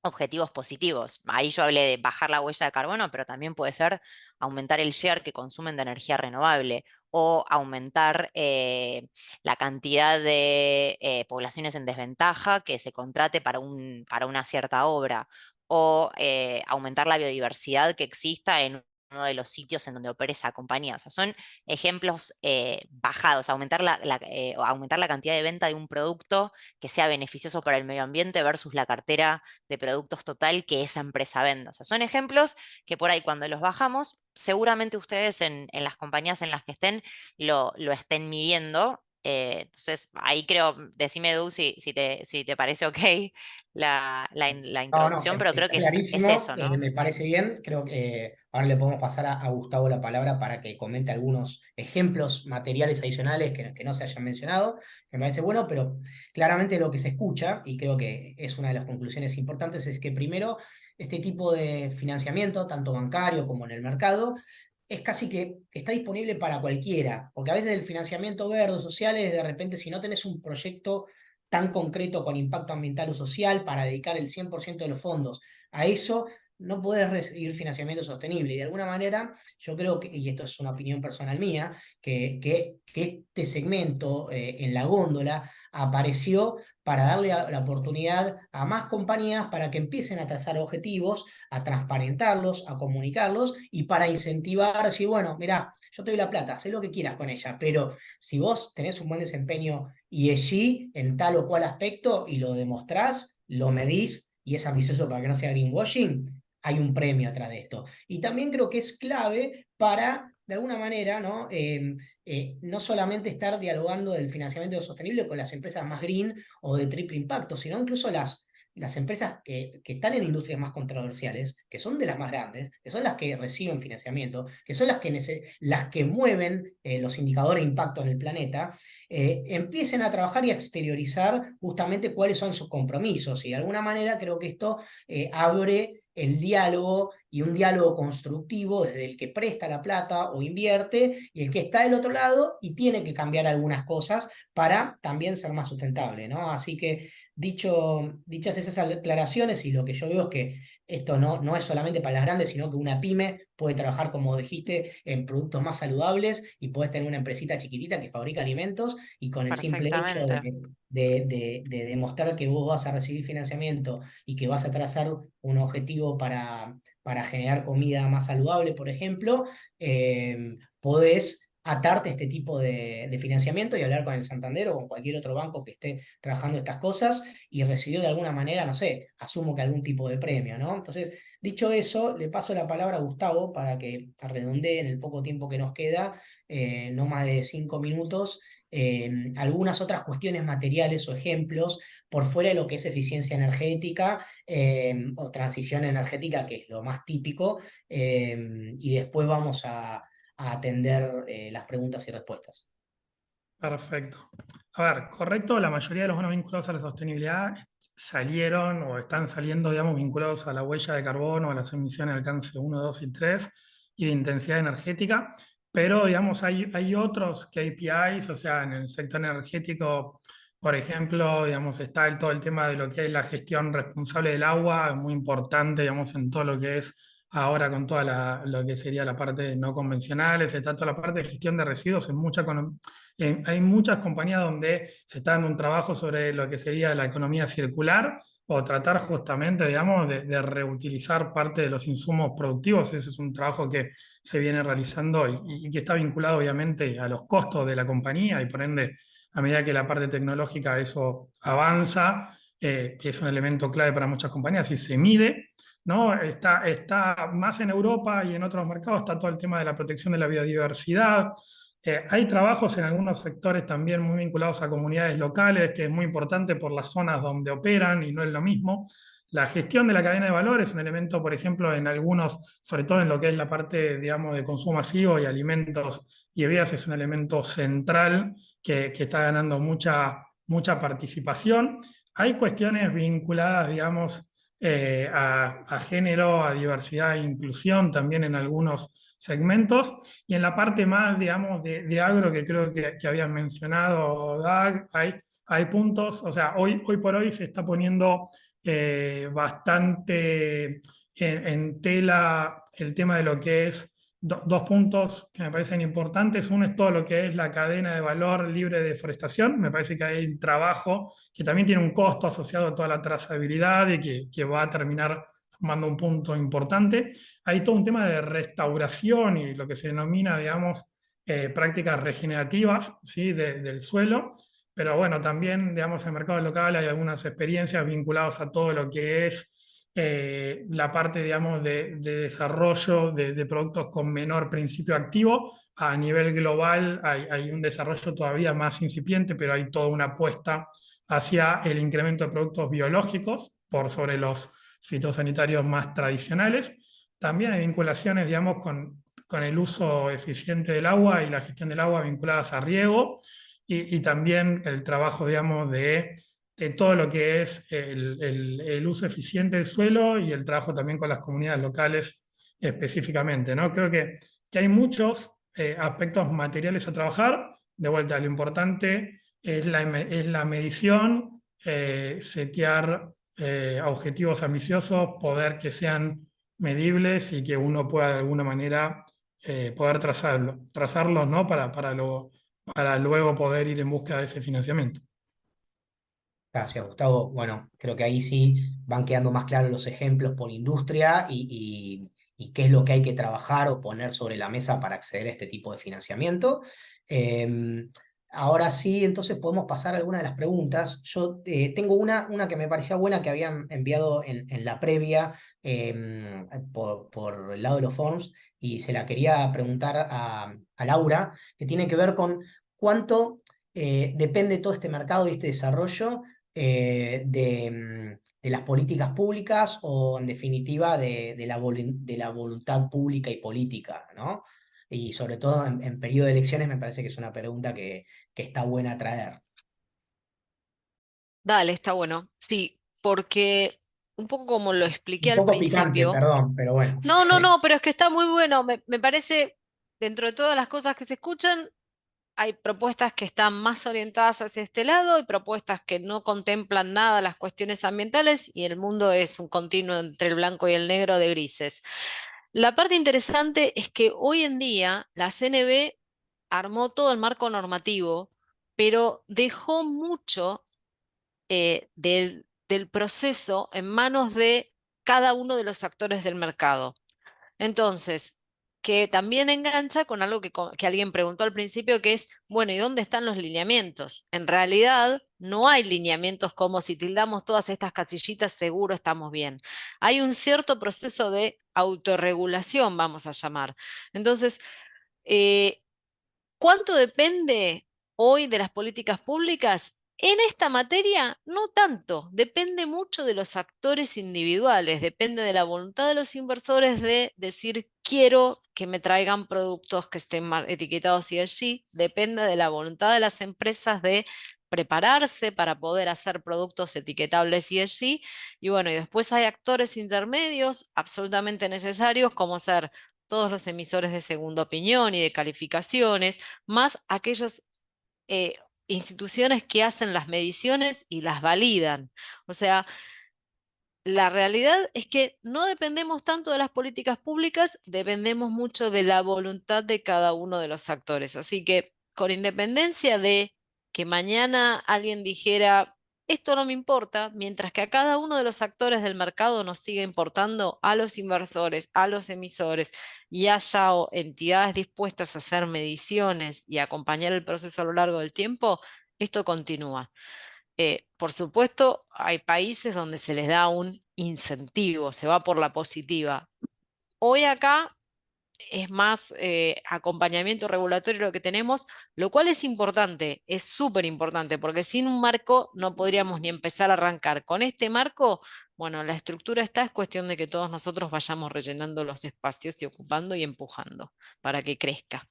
objetivos positivos. Ahí yo hablé de bajar la huella de carbono, pero también puede ser aumentar el share que consumen de energía renovable o aumentar la cantidad de poblaciones en desventaja que se contrate para una cierta obra o aumentar la biodiversidad que exista en uno de los sitios en donde opere esa compañía. O sea, son ejemplos bajados, aumentar la cantidad de venta de un producto que sea beneficioso para el medio ambiente versus la cartera de productos total que esa empresa vende. O sea, son ejemplos que por ahí cuando los bajamos, seguramente ustedes en las compañías en las que estén lo estén midiendo. Entonces, ahí creo, decime, Edu, si te parece ok la No, no, introducción, pero creo está que es clarísimo, eso, ¿no? me parece bien. Creo que ahora le podemos pasar a Gustavo la palabra para que comente algunos ejemplos materiales adicionales que no se hayan mencionado. Me parece bueno, pero claramente lo que se escucha, y creo que es una de las conclusiones importantes, es que primero, este tipo de financiamiento, tanto bancario como en el mercado, es casi que está disponible para cualquiera, porque a veces el financiamiento verde o social es de repente si no tenés un proyecto tan concreto con impacto ambiental o social para dedicar el 100% de los fondos a eso, no podés recibir financiamiento sostenible. Y de alguna manera, yo creo que, y esto es una opinión personal mía, que este segmento en la góndola apareció para darle la oportunidad a más compañías para que empiecen a trazar objetivos, a transparentarlos, a comunicarlos y para incentivar, si bueno, mirá, yo te doy la plata, haz lo que quieras con ella, pero si vos tenés un buen desempeño ESG en tal o cual aspecto y lo demostrás, lo medís y es ambicioso para que no sea greenwashing, hay un premio atrás de esto. Y también creo que es clave para, de alguna manera, no solamente estar dialogando del financiamiento sostenible con las empresas más green o de triple impacto, sino incluso las empresas que están en industrias más controversiales, que son de las más grandes, que son las que reciben financiamiento, que son las que mueven los indicadores de impacto en el planeta, empiecen a trabajar y a exteriorizar justamente cuáles son sus compromisos. Y de alguna manera creo que esto abre el diálogo y un diálogo constructivo desde el que presta la plata o invierte y el que está del otro lado y tiene que cambiar algunas cosas para también ser más sustentable, ¿no? Así que dichas esas aclaraciones, y lo que yo veo es que esto no es solamente para las grandes, sino que una pyme puede trabajar, como dijiste, en productos más saludables y puedes tener una empresita chiquitita que fabrica alimentos y con el simple hecho Perfectamente. de demostrar que vos vas a recibir financiamiento y que vas a trazar un objetivo para generar comida más saludable, por ejemplo, podés atarte a este tipo de financiamiento y hablar con el Santander o con cualquier otro banco que esté trabajando estas cosas y recibir de alguna manera, no sé, asumo que algún tipo de premio, ¿no? Entonces, dicho eso, le paso la palabra a Gustavo para que redondee en el poco tiempo que nos queda, no más de 5 minutos, algunas otras cuestiones materiales o ejemplos por fuera de lo que es eficiencia energética o transición energética, que es lo más típico, y después vamos a atender las preguntas y respuestas. Perfecto. A ver, correcto, la mayoría de los bonos vinculados a la sostenibilidad salieron o están saliendo, digamos, vinculados a la huella de carbono, a las emisiones de alcance 1, 2 y 3 y de intensidad energética, pero, digamos, hay otros KPIs, o sea, en el sector energético, por ejemplo, digamos, está todo el tema de lo que es la gestión responsable del agua, muy importante, digamos, en todo lo que es ahora con toda lo que sería la parte no convencionales, está toda la parte de gestión de residuos en hay muchas compañías donde se está dando un trabajo sobre lo que sería la economía circular o tratar justamente, digamos, de reutilizar parte de los insumos productivos. Ese es un trabajo que se viene realizando y que está vinculado obviamente a los costos de la compañía y por ende, a medida que la parte tecnológica eso avanza, es un elemento clave para muchas compañías y se mide. ¿No? Está más en Europa y en otros mercados, está todo el tema de la protección de la biodiversidad. Hay trabajos en algunos sectores también muy vinculados a comunidades locales, que es muy importante por las zonas donde operan y no es lo mismo. La gestión de la cadena de valor es un elemento, por ejemplo, en algunos, sobre todo en lo que es la parte, digamos, de consumo masivo y alimentos y bebidas, es un elemento central que está ganando mucha participación. Hay cuestiones vinculadas, digamos, a género, a diversidad e inclusión también en algunos segmentos. Y en la parte más, digamos, de agro que creo que habían mencionado, Dag, hay puntos, o sea, hoy por hoy se está poniendo bastante en tela el tema de lo que es dos puntos que me parecen importantes. Uno es todo lo que es la cadena de valor libre de deforestación. Me parece que hay un trabajo que también tiene un costo asociado a toda la trazabilidad y que va a terminar sumando un punto importante. Hay todo un tema de restauración y lo que se denomina, digamos, prácticas regenerativas, ¿sí? Del suelo. Pero bueno, también, digamos, en el mercado local hay algunas experiencias vinculadas a todo lo que es la parte, digamos, de desarrollo de productos con menor principio activo. A nivel global hay un desarrollo todavía más incipiente, pero hay toda una apuesta hacia el incremento de productos biológicos por sobre los fitosanitarios más tradicionales. También hay vinculaciones, digamos, con el uso eficiente del agua y la gestión del agua vinculadas a riego y también el trabajo, digamos, de todo lo que es el uso eficiente del suelo y el trabajo también con las comunidades locales específicamente, ¿no? Creo que hay muchos aspectos materiales a trabajar. De vuelta, lo importante es la medición, setear objetivos ambiciosos, poder que sean medibles y que uno pueda de alguna manera poder trazarlos, ¿no? Para luego poder ir en busca de ese financiamiento. Gracias, Gustavo. Bueno, creo que ahí sí van quedando más claros los ejemplos por industria y qué es lo que hay que trabajar o poner sobre la mesa para acceder a este tipo de financiamiento. Ahora sí, entonces podemos pasar a algunas de las preguntas. Yo tengo una que me parecía buena que habían enviado en la previa por el lado de los forms y se la quería preguntar a Laura, que tiene que ver con cuánto depende todo este mercado y este desarrollo de las políticas públicas o en definitiva de la voluntad pública y política, ¿no? Y sobre todo en periodo de elecciones me parece que es una pregunta que está buena traer. Dale, está bueno. Sí, porque un poco como lo expliqué Un al poco picante, principio. perdón, pero bueno. No, no, no, pero es que está muy bueno. Me parece, dentro de todas las cosas que se escuchan, hay propuestas que están más orientadas hacia este lado y propuestas que no contemplan nada las cuestiones ambientales y el mundo es un continuo entre el blanco y el negro de grises. La parte interesante es que hoy en día la CNV armó todo el marco normativo, pero dejó mucho del proceso en manos de cada uno de los actores del mercado. Entonces, que también engancha con algo que alguien preguntó al principio, que es, bueno, ¿y dónde están los lineamientos? En realidad, no hay lineamientos como si tildamos todas estas casillitas, seguro estamos bien. Hay un cierto proceso de autorregulación, vamos a llamar. Entonces, eh, ¿cuánto depende hoy de las políticas públicas? En esta materia, no tanto. Depende mucho de los actores individuales, depende de la voluntad de los inversores de decir, quiero que me traigan productos que estén etiquetados ESG, depende de la voluntad de las empresas de prepararse para poder hacer productos etiquetables ESG. Y bueno, y después hay actores intermedios absolutamente necesarios como ser todos los emisores de segunda opinión y de calificaciones, más aquellas eh, instituciones que hacen las mediciones y las validan. O sea, la realidad es que no dependemos tanto de las políticas públicas, dependemos mucho de la voluntad de cada uno de los actores. Así que, con independencia de que mañana alguien dijera, esto no me importa, mientras que a cada uno de los actores del mercado nos sigue importando, a los inversores, a los emisores, y haya entidades dispuestas a hacer mediciones y acompañar el proceso a lo largo del tiempo, esto continúa. Por supuesto, hay países donde se les da un incentivo, se va por la positiva. Hoy acá es más acompañamiento regulatorio lo que tenemos, lo cual es importante, es súper importante, porque sin un marco no podríamos ni empezar a arrancar. Con este marco, bueno, la estructura está, es cuestión de que todos nosotros vayamos rellenando los espacios y ocupando y empujando para que crezca.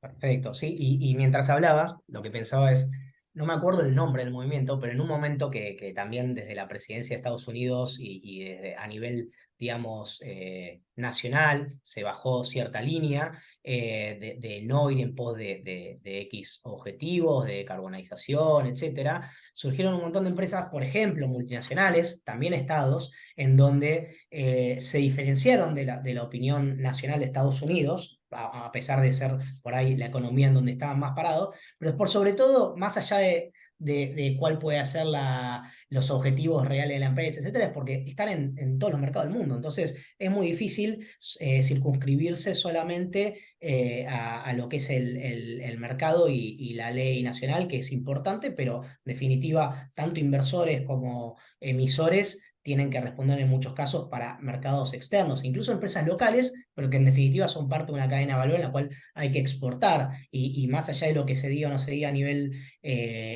Perfecto, sí, y mientras hablabas, lo que pensaba es, no me acuerdo el nombre del movimiento, pero en un momento que también desde la presidencia de Estados Unidos y desde, a nivel, digamos, nacional, se bajó cierta línea de no ir en pos de X objetivos, de carbonización, etcétera. Surgieron un montón de empresas, por ejemplo, multinacionales, también estados, en donde se diferenciaron de la opinión nacional de Estados Unidos, a pesar de ser por ahí la economía en donde estaban más parados, pero por sobre todo, más allá de cuál puede ser los objetivos reales de la empresa, etcétera, es porque están en todos los mercados del mundo. Entonces, es muy difícil circunscribirse solamente a lo que es el mercado y la ley nacional, que es importante, pero en definitiva, tanto inversores como emisores tienen que responder en muchos casos para mercados externos, incluso empresas locales, pero que en definitiva son parte de una cadena de valor en la cual hay que exportar. Y más allá de lo que se diga o no se diga a nivel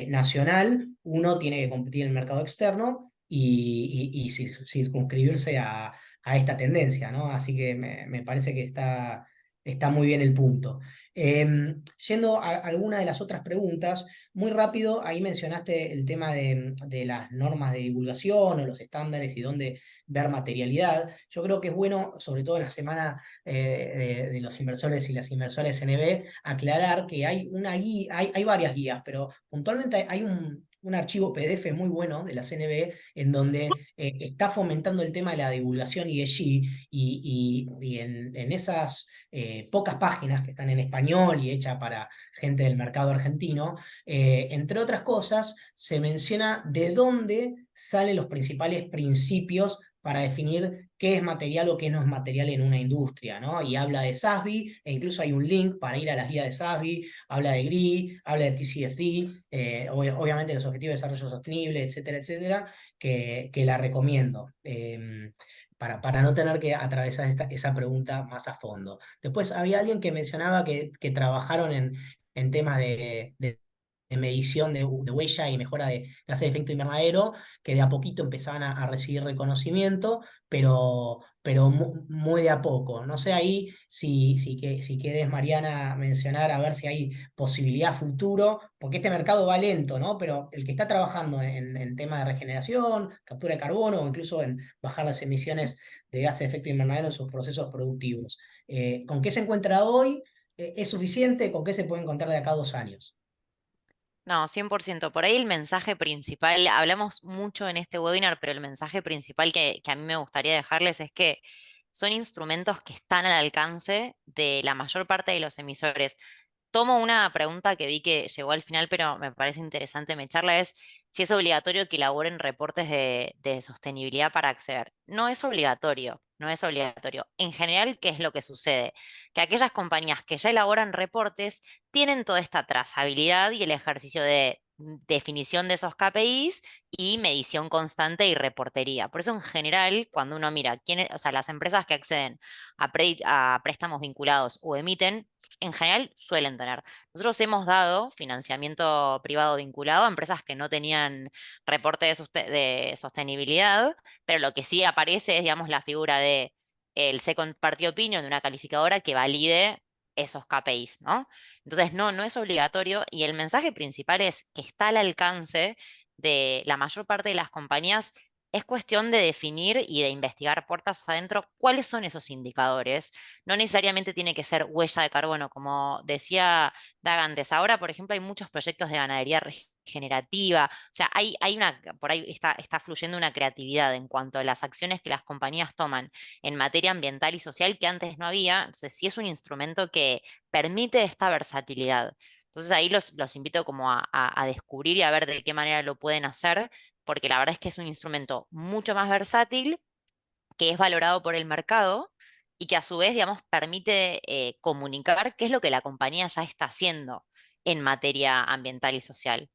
nacional, uno tiene que competir en el mercado externo y circunscribirse a esta tendencia, ¿no? Así que me parece que está muy bien el punto. Yendo a alguna de las otras preguntas, muy rápido, ahí mencionaste el tema de las normas de divulgación o los estándares y dónde ver materialidad. Yo creo que es bueno, sobre todo en la semana de los inversores y las inversoras NB, aclarar que hay una guía, hay varias guías, pero puntualmente hay un archivo PDF muy bueno de la CNB en donde está fomentando el tema de la divulgación ESG y en esas pocas páginas que están en español y hecha para gente del mercado argentino, entre otras cosas, se menciona de dónde salen los principales principios para definir qué es material o qué no es material en una industria, ¿no? Y habla de SASB, e incluso hay un link para ir a las guías de SASB, habla de GRI, habla de TCFD, obviamente los Objetivos de Desarrollo Sostenible, etcétera, etcétera, que la recomiendo. Para no tener que atravesar esa pregunta más a fondo. Después había alguien que mencionaba que trabajaron en temas de medición de huella y mejora de gases de efecto invernadero, que de a poquito empezaban a recibir reconocimiento, pero muy de a poco. No sé ahí si quieres, Mariana, mencionar a ver si hay posibilidad futuro, porque este mercado va lento, ¿no? Pero el que está trabajando en tema de regeneración, captura de carbono o incluso en bajar las emisiones de gases de efecto invernadero en sus procesos productivos, ¿con qué se encuentra hoy? ¿Es suficiente? ¿Con qué se puede encontrar de acá a 2 años? No, 100%. Por ahí el mensaje principal, hablamos mucho en este webinar, pero el mensaje principal que a mí me gustaría dejarles es que son instrumentos que están al alcance de la mayor parte de los emisores. Tomo una pregunta que vi que llegó al final, pero me parece interesante mecharla, es si es obligatorio que elaboren reportes de sostenibilidad para acceder. No es obligatorio, no es obligatorio. En general, ¿qué es lo que sucede? Que aquellas compañías que ya elaboran reportes tienen toda esta trazabilidad y el ejercicio de definición de esos KPIs y medición constante y reportería. Por eso, en general, cuando uno mira o sea, las empresas que acceden a préstamos vinculados o emiten, en general suelen tener. Nosotros hemos dado financiamiento privado vinculado a empresas que no tenían reporte de sostenibilidad, pero lo que sí aparece es, digamos, la figura de el second party opinion de una calificadora que valide esos KPIs, ¿no? Entonces, no es obligatorio y el mensaje principal es que está al alcance de la mayor parte de las compañías. Es cuestión de definir y de investigar puertas adentro cuáles son esos indicadores. No necesariamente tiene que ser huella de carbono, como decía Dag antes. Ahora, por ejemplo, hay muchos proyectos de ganadería regenerativa. O sea, por ahí está fluyendo una creatividad en cuanto a las acciones que las compañías toman en materia ambiental y social que antes no había. Entonces, sí es un instrumento que permite esta versatilidad. Entonces ahí los invito como a descubrir y a ver de qué manera lo pueden hacer, porque la verdad es que es un instrumento mucho más versátil, que es valorado por el mercado y que a su vez, digamos, permite comunicar qué es lo que la compañía ya está haciendo en materia ambiental y social.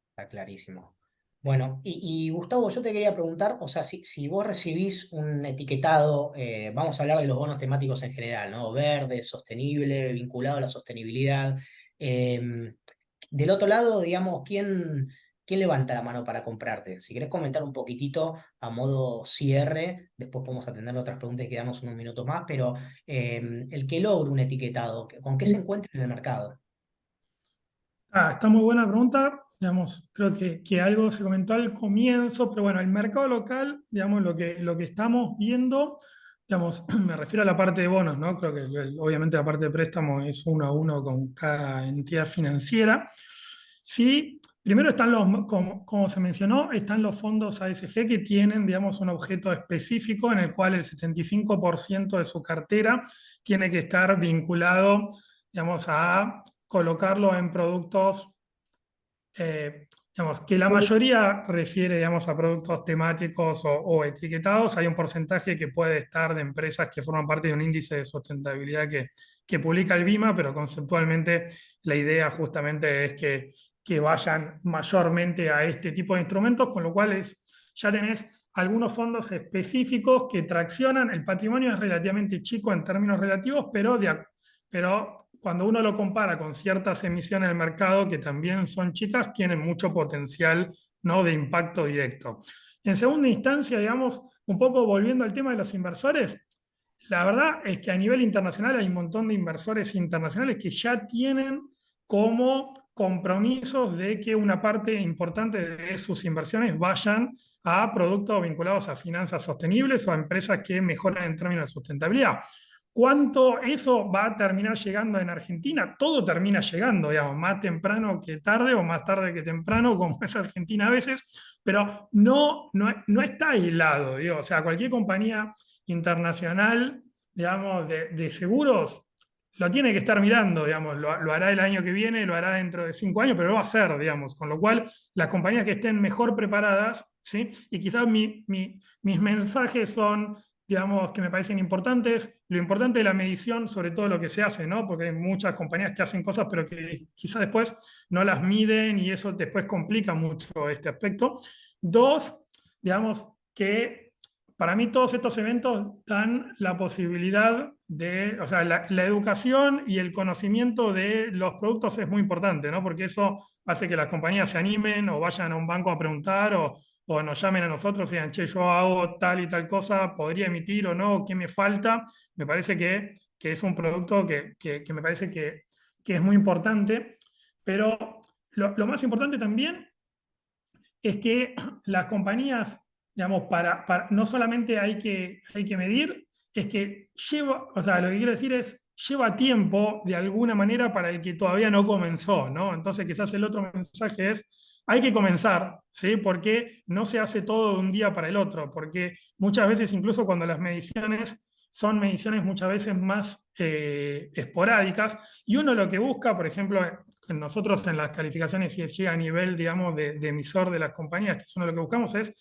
Está clarísimo. Bueno, y Gustavo, yo te quería preguntar, o sea, si vos recibís un etiquetado, vamos a hablar de los bonos temáticos en general, ¿no? Verde, sostenible, vinculado a la sostenibilidad. Del otro lado, digamos, ¿quién levanta la mano para comprarte? Si querés comentar un poquitito a modo cierre, después podemos atender otras preguntas y quedamos unos minutos más, pero el que logra un etiquetado, ¿con qué se encuentra en el mercado? Está muy buena pregunta. Digamos, creo que algo se comentó al comienzo, pero bueno, el mercado local, digamos, lo que estamos viendo, digamos, me refiero a la parte de bonos, ¿no? Creo que obviamente la parte de préstamo es 1 a 1 con cada entidad financiera. Sí, primero están como se mencionó, están los fondos ASG que tienen, digamos, un objeto específico en el cual el 75% de su cartera tiene que estar vinculado, digamos, a colocarlo en productos, digamos, que la mayoría refiere, digamos, a productos temáticos o etiquetados. Hay un porcentaje que puede estar de empresas que forman parte de un índice de sustentabilidad que publica el BIMA, pero conceptualmente la idea justamente es que vayan mayormente a este tipo de instrumentos, con lo cual ya tenés algunos fondos específicos que traccionan. El patrimonio es relativamente chico en términos relativos, pero cuando uno lo compara con ciertas emisiones del mercado que también son chicas, tienen mucho potencial, ¿no?, de impacto directo. En segunda instancia, digamos, un poco volviendo al tema de los inversores, la verdad es que a nivel internacional hay un montón de inversores internacionales que ya tienen como compromisos de que una parte importante de sus inversiones vayan a productos vinculados a finanzas sostenibles o a empresas que mejoran en términos de sustentabilidad. ¿Cuánto eso va a terminar llegando en Argentina? Todo termina llegando, digamos, más temprano que tarde o más tarde que temprano, como es Argentina a veces, pero no está aislado, digo. O sea, cualquier compañía internacional, digamos, de seguros, lo tiene que estar mirando, digamos, lo hará el año que viene, lo hará dentro de 5 años, pero lo va a hacer, digamos, con lo cual las compañías que estén mejor preparadas, ¿sí? Y quizás mis mensajes son, digamos, que me parecen importantes, lo importante de la medición sobre todo lo que se hace, ¿no? Porque hay muchas compañías que hacen cosas pero que quizás después no las miden y eso después complica mucho este aspecto. Dos, digamos, que para mí todos estos eventos dan la posibilidad de, o sea, la educación y el conocimiento de los productos es muy importante, ¿no? Porque eso hace que las compañías se animen o vayan a un banco a preguntar o nos llamen a nosotros y digan, che, yo hago tal y tal cosa, podría emitir o no, ¿qué me falta? Me parece que es un producto que me parece que es muy importante, pero lo más importante también es que las compañías, digamos, no solamente hay que medir, es que lleva, o sea, lo que quiero decir es, lleva tiempo de alguna manera para el que todavía no comenzó, ¿no? Entonces quizás el otro mensaje es, hay que comenzar, ¿sí? Porque no se hace todo de un día para el otro, porque muchas veces, incluso cuando las mediciones son mediciones muchas veces más esporádicas, y uno lo que busca, por ejemplo, nosotros en las calificaciones ESG a nivel, digamos, de emisor de las compañías, que es uno de lo que buscamos, es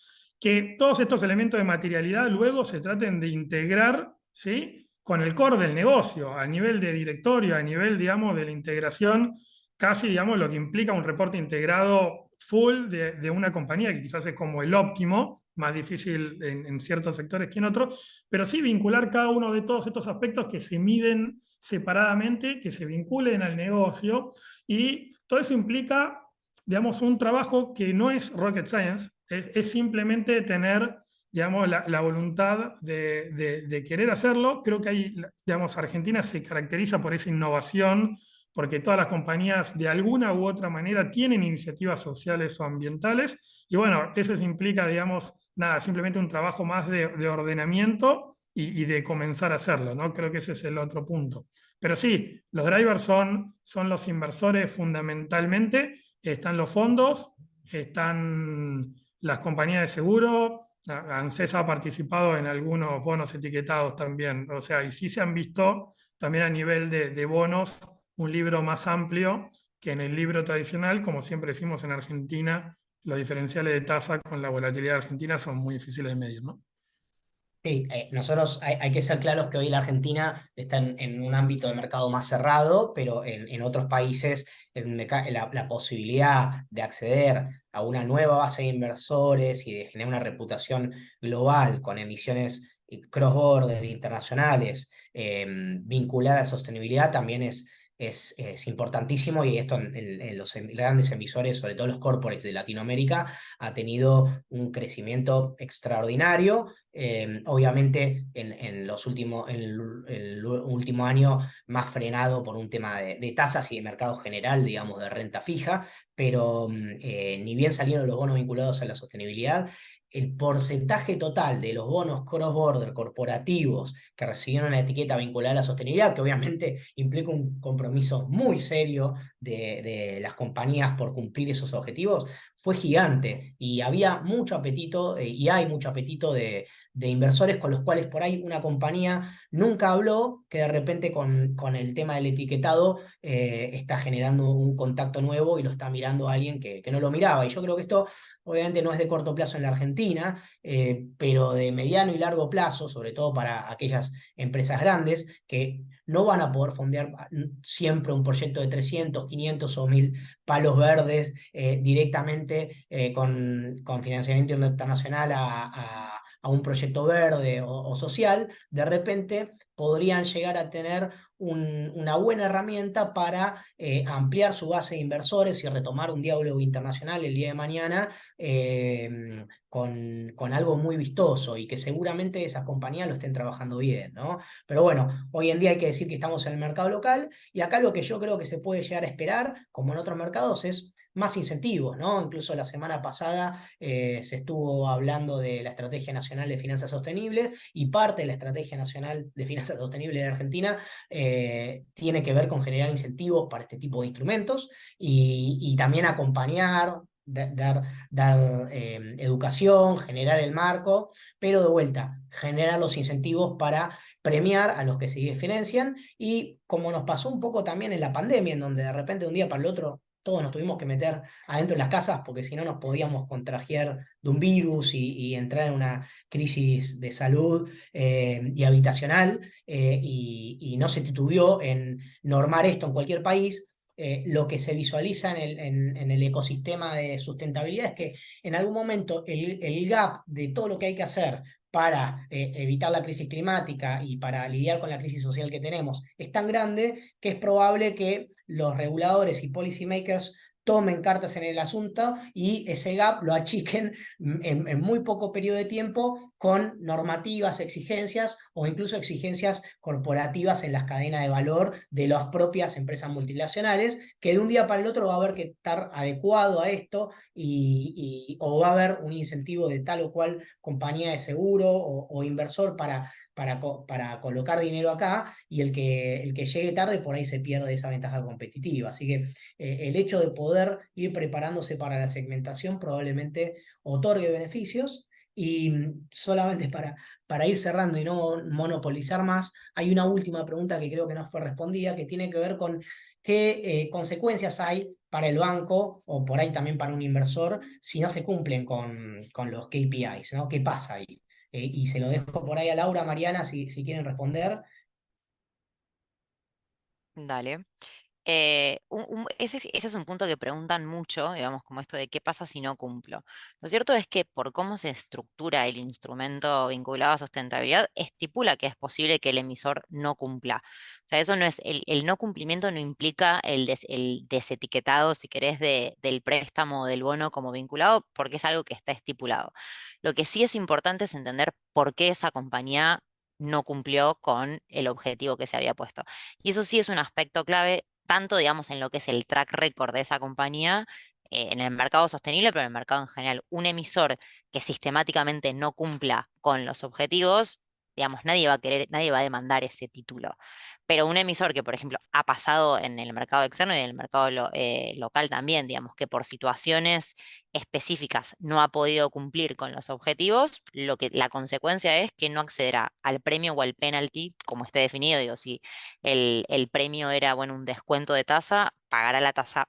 que todos estos elementos de materialidad luego se traten de integrar, ¿sí? Con el core del negocio, a nivel de directorio, a nivel, digamos, de la integración, casi, digamos, lo que implica un reporte integrado full de una compañía, que quizás es como el óptimo, más difícil en ciertos sectores que en otros, pero sí vincular cada uno de todos estos aspectos que se miden separadamente, que se vinculen al negocio, y todo eso implica, digamos, un trabajo que no es rocket science, es simplemente tener, digamos, la voluntad de querer hacerlo. Creo que hay, digamos, Argentina se caracteriza por esa innovación, porque todas las compañías de alguna u otra manera tienen iniciativas sociales o ambientales, y bueno, eso implica, digamos, nada, simplemente un trabajo más de ordenamiento y de comenzar a hacerlo, ¿no? Creo que ese es el otro punto. Pero sí, los drivers son los inversores fundamentalmente, están los fondos, están las compañías de seguro, ANSES ha participado en algunos bonos etiquetados también, o sea, y sí se han visto también a nivel de bonos un libro más amplio que en el libro tradicional. Como siempre decimos en Argentina, los diferenciales de tasa con la volatilidad argentina son muy difíciles de medir, ¿no? Sí, nosotros hay que ser claros que hoy la Argentina está en un ámbito de mercado más cerrado, pero en otros países la posibilidad de acceder a una nueva base de inversores y de generar una reputación global con emisiones cross-border internacionales vinculadas a la sostenibilidad también es importantísimo, y esto en los grandes emisores, sobre todo los corporates de Latinoamérica, ha tenido un crecimiento extraordinario. Obviamente en el último año más frenado por un tema de tasas y de mercado general, digamos, de renta fija, pero ni bien salieron los bonos vinculados a la sostenibilidad, el porcentaje total de los bonos cross-border corporativos que recibieron una etiqueta vinculada a la sostenibilidad, que obviamente implica un compromiso muy serio de las compañías por cumplir esos objetivos, fue gigante, y había mucho apetito, y hay mucho apetito de inversores con los cuales por ahí una compañía nunca habló, que de repente con el tema del etiquetado está generando un contacto nuevo y lo está mirando a alguien que no lo miraba. Y yo creo que esto obviamente no es de corto plazo en la Argentina, pero de mediano y largo plazo, sobre todo para aquellas empresas grandes que no van a poder fondear siempre un proyecto de 300, 500 o 1000 palos verdes directamente con financiamiento internacional a un proyecto verde o social. De repente podrían llegar a tener una buena herramienta para ampliar su base de inversores y retomar un diálogo internacional el día de mañana con algo muy vistoso, y que seguramente esas compañías lo estén trabajando bien, ¿no? Pero bueno, hoy en día hay que decir que estamos en el mercado local, y acá lo que yo creo que se puede llegar a esperar, como en otros mercados, es más incentivos, ¿no? Incluso la semana pasada se estuvo hablando de la Estrategia Nacional de Finanzas Sostenibles, y parte de la Estrategia Nacional de Finanzas Sostenibles de Argentina tiene que ver con generar incentivos para este tipo de instrumentos, y también acompañar, dar educación, generar el marco, pero de vuelta, generar los incentivos para premiar a los que se diferencian, y como nos pasó un poco también en la pandemia, en donde de repente de un día para el otro todos nos tuvimos que meter adentro de las casas porque si no nos podíamos contagiar de un virus y entrar en una crisis de salud y habitacional, y no se titubeó en normar esto en cualquier país. Lo que se visualiza en el ecosistema de sustentabilidad es que en algún momento el gap de todo lo que hay que hacer para evitar la crisis climática y para lidiar con la crisis social que tenemos es tan grande que es probable que los reguladores y policymakers tomen cartas en el asunto y ese gap lo achiquen en muy poco periodo de tiempo con normativas, exigencias o incluso exigencias corporativas en las cadenas de valor de las propias empresas multinacionales, que de un día para el otro va a haber que estar adecuado a esto o va a haber un incentivo de tal o cual compañía de seguro o inversor para colocar dinero acá, y el que llegue tarde por ahí se pierde esa ventaja competitiva. Así que el hecho de poder ir preparándose para la segmentación probablemente otorgue beneficios. Y solamente para ir cerrando y no monopolizar más, hay una última pregunta que creo que no fue respondida, que tiene que ver con qué consecuencias hay para el banco o por ahí también para un inversor si no se cumplen con los KPIs, ¿no? ¿Qué pasa ahí? Y se lo dejo por ahí a Laura, Mariana, si quieren responder. Dale. Ese es un punto que preguntan mucho, digamos, como esto de qué pasa si no cumplo. Lo cierto es que por cómo se estructura el instrumento vinculado a sustentabilidad, estipula que es posible que el emisor no cumpla. O sea, eso no es, el no cumplimiento no implica el desetiquetado, si querés, del préstamo o del bono como vinculado, porque es algo que está estipulado. Lo que sí es importante es entender por qué esa compañía no cumplió con el objetivo que se había puesto. Y eso sí es un aspecto clave, tanto, digamos, en lo que es el track record de esa compañía, en el mercado sostenible, pero en el mercado en general. Un emisor que sistemáticamente no cumpla con los objetivos, digamos, nadie va a querer, nadie va a demandar ese título. Pero un emisor que, por ejemplo, ha pasado en el mercado externo y en el mercado local también, digamos, que por situaciones específicas no ha podido cumplir con los objetivos, la consecuencia es que no accederá al premio o al penalty como esté definido. Digo, si el premio era, bueno, un descuento de tasa, pagará la tasa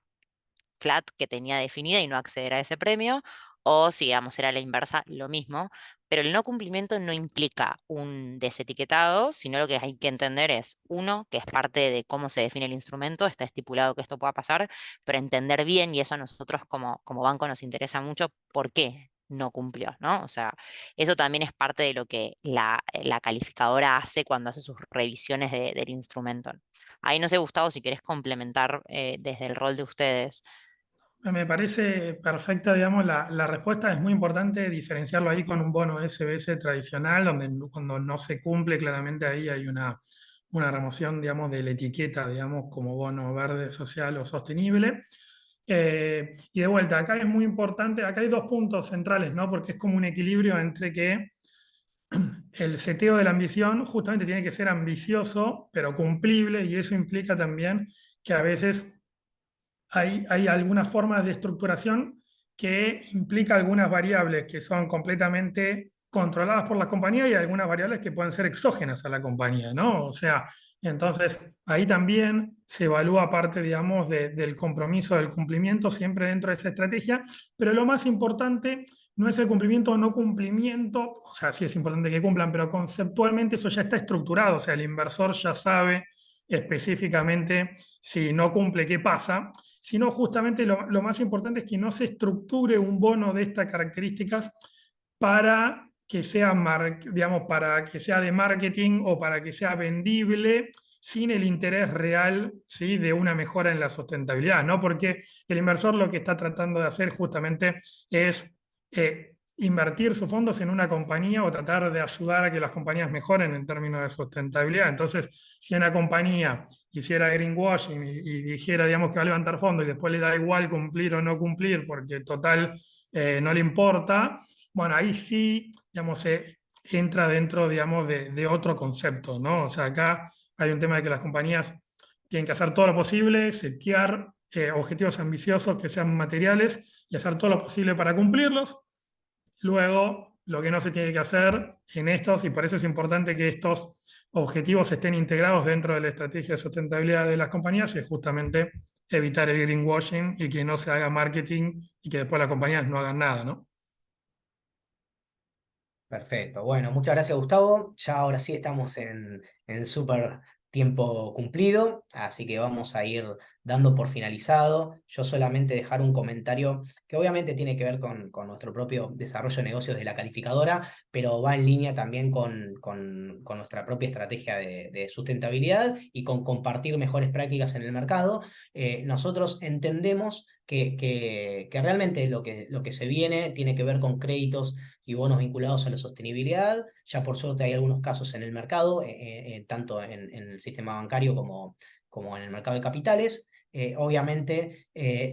flat que tenía definida y no acceder a ese premio, o si, digamos, era la inversa, lo mismo. Pero el no cumplimiento no implica un desetiquetado, sino lo que hay que entender es, uno, que es parte de cómo se define el instrumento, está estipulado que esto pueda pasar, pero entender bien, y eso a nosotros como banco nos interesa mucho, por qué no cumplió, ¿no? O sea, eso también es parte de lo que la calificadora hace cuando hace sus revisiones del instrumento. Ahí no sé, Gustavo, si querés complementar desde el rol de ustedes. Me parece perfecta, digamos, la respuesta. Es muy importante diferenciarlo ahí con un bono SBS tradicional, donde cuando no se cumple, claramente ahí hay una remoción, digamos, de la etiqueta, digamos, como bono verde, social o sostenible. Y de vuelta, acá es muy importante, acá hay dos puntos centrales, ¿no? Porque es como un equilibrio entre que el seteo de la ambición justamente tiene que ser ambicioso, pero cumplible, y eso implica también que a veces hay algunas formas de estructuración que implica algunas variables que son completamente controladas por la compañía y algunas variables que pueden ser exógenas a la compañía, ¿no? O sea, entonces ahí también se evalúa parte, digamos, del compromiso, del cumplimiento siempre dentro de esa estrategia, pero lo más importante no es el cumplimiento o no cumplimiento, o sea, sí es importante que cumplan, pero conceptualmente eso ya está estructurado, o sea, el inversor ya sabe específicamente si no cumple qué pasa, sino justamente lo más importante es que no se estructure un bono de estas características para que sea, digamos, para que sea de marketing o para que sea vendible sin el interés real, ¿sí?, de una mejora en la sustentabilidad, ¿no? Porque el inversor lo que está tratando de hacer justamente es invertir sus fondos en una compañía o tratar de ayudar a que las compañías mejoren en términos de sustentabilidad. Entonces, si una compañía hiciera greenwashing y dijera, digamos, que va a levantar fondos y después le da igual cumplir o no cumplir porque total no le importa, bueno, ahí sí, digamos, entra dentro, digamos, de otro concepto, ¿no? O sea, acá hay un tema de que las compañías tienen que hacer todo lo posible, setear objetivos ambiciosos que sean materiales y hacer todo lo posible para cumplirlos. Luego, lo que no se tiene que hacer en estos, y por eso es importante que estos objetivos estén integrados dentro de la estrategia de sustentabilidad de las compañías, es justamente evitar el greenwashing y que no se haga marketing y que después las compañías no hagan nada, ¿no? Perfecto. Bueno, muchas gracias, Gustavo. Ya ahora sí estamos en súper tiempo cumplido, así que vamos a ir dando por finalizado. Yo solamente dejar un comentario que obviamente tiene que ver con nuestro propio desarrollo de negocios de la calificadora, pero va en línea también con nuestra propia estrategia de sustentabilidad y con compartir mejores prácticas en el mercado. Nosotros entendemos que realmente lo que se viene tiene que ver con créditos y bonos vinculados a la sostenibilidad. Ya por suerte hay algunos casos en el mercado, tanto en el sistema bancario como en el mercado de capitales. Obviamente,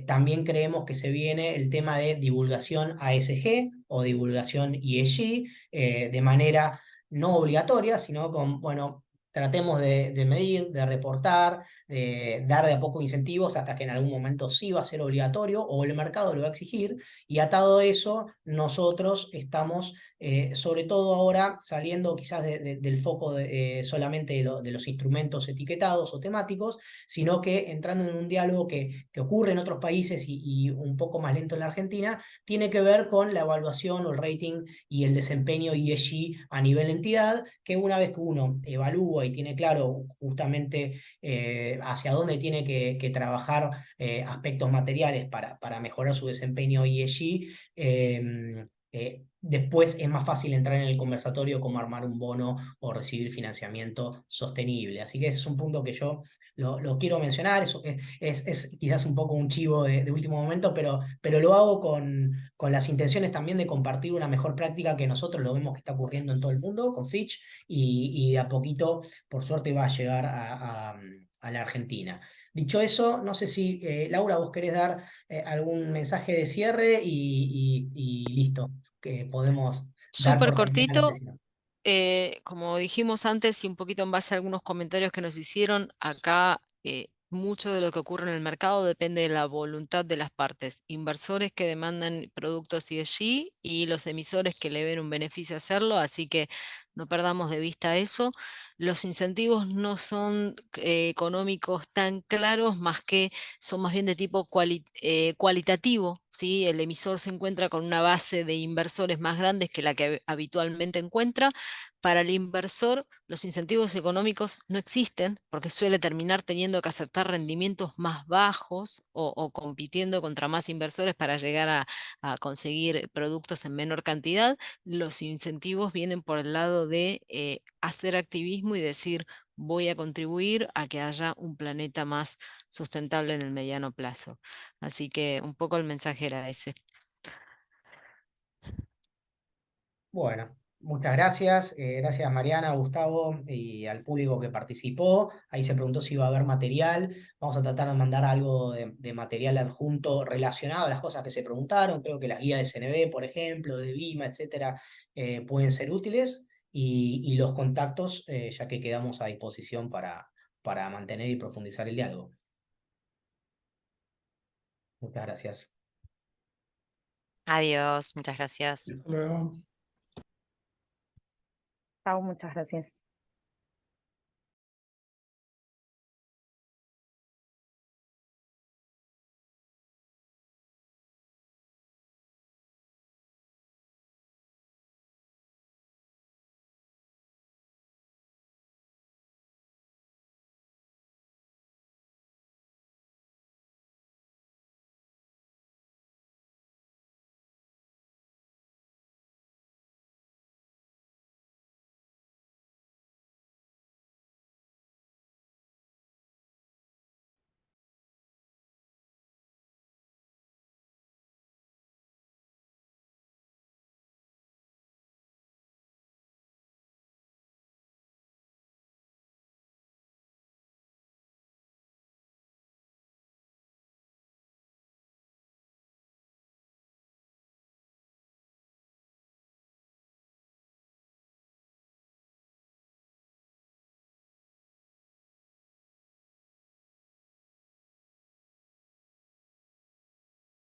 también creemos que se viene el tema de divulgación ASG o divulgación ESG, de manera no obligatoria, sino con, bueno, tratemos de medir, de reportar, de dar de a poco incentivos hasta que en algún momento sí va a ser obligatorio o el mercado lo va a exigir. Y atado a eso, nosotros estamos, sobre todo ahora, saliendo quizás del foco solamente de los instrumentos etiquetados o temáticos, sino que entrando en un diálogo que ocurre en otros países y un poco más lento en la Argentina, tiene que ver con la evaluación o el rating y el desempeño ESG a nivel entidad, que una vez que uno evalúa y tiene claro justamente hacia dónde tiene que trabajar aspectos materiales para mejorar su desempeño ESG, después es más fácil entrar en el conversatorio como armar un bono o recibir financiamiento sostenible. Así que ese es un punto que yo lo quiero mencionar. Es quizás un poco un chivo de último momento, pero lo hago con las intenciones también de compartir una mejor práctica que nosotros lo vemos que está ocurriendo en todo el mundo con Fitch y de a poquito, por suerte, va a llegar a la Argentina. Dicho eso, no sé si, Laura, vos querés dar algún mensaje de cierre y listo, que podemos dar Súper por terminada la cortito. sesión. Como dijimos antes y un poquito en base a algunos comentarios que nos hicieron, acá mucho de lo que ocurre en el mercado depende de la voluntad de las partes. Inversores que demandan productos ESG y los emisores que le ven un beneficio a hacerlo, así que no perdamos de vista eso. Los incentivos no son económicos tan claros, más que son más bien de tipo cualitativo, ¿sí? El emisor se encuentra con una base de inversores más grandes que la que habitualmente encuentra. Para el inversor, los incentivos económicos no existen porque suele terminar teniendo que aceptar rendimientos más bajos o compitiendo contra más inversores para llegar a conseguir productos en menor cantidad. Los incentivos vienen por el lado de hacer activismo y decir, voy a contribuir a que haya un planeta más sustentable en el mediano plazo. Así que un poco el mensaje era ese. Bueno, muchas gracias. Gracias, Mariana, Gustavo y al público que participó. Ahí se preguntó si iba a haber material. Vamos a tratar de mandar algo de material adjunto relacionado a las cosas que se preguntaron. Creo que las guías de CNB, por ejemplo, de BIMA, etcétera, pueden ser útiles. Y los contactos, ya que quedamos a disposición para mantener y profundizar el diálogo. Muchas gracias. Adiós, muchas gracias. Hasta luego. Chao, muchas gracias.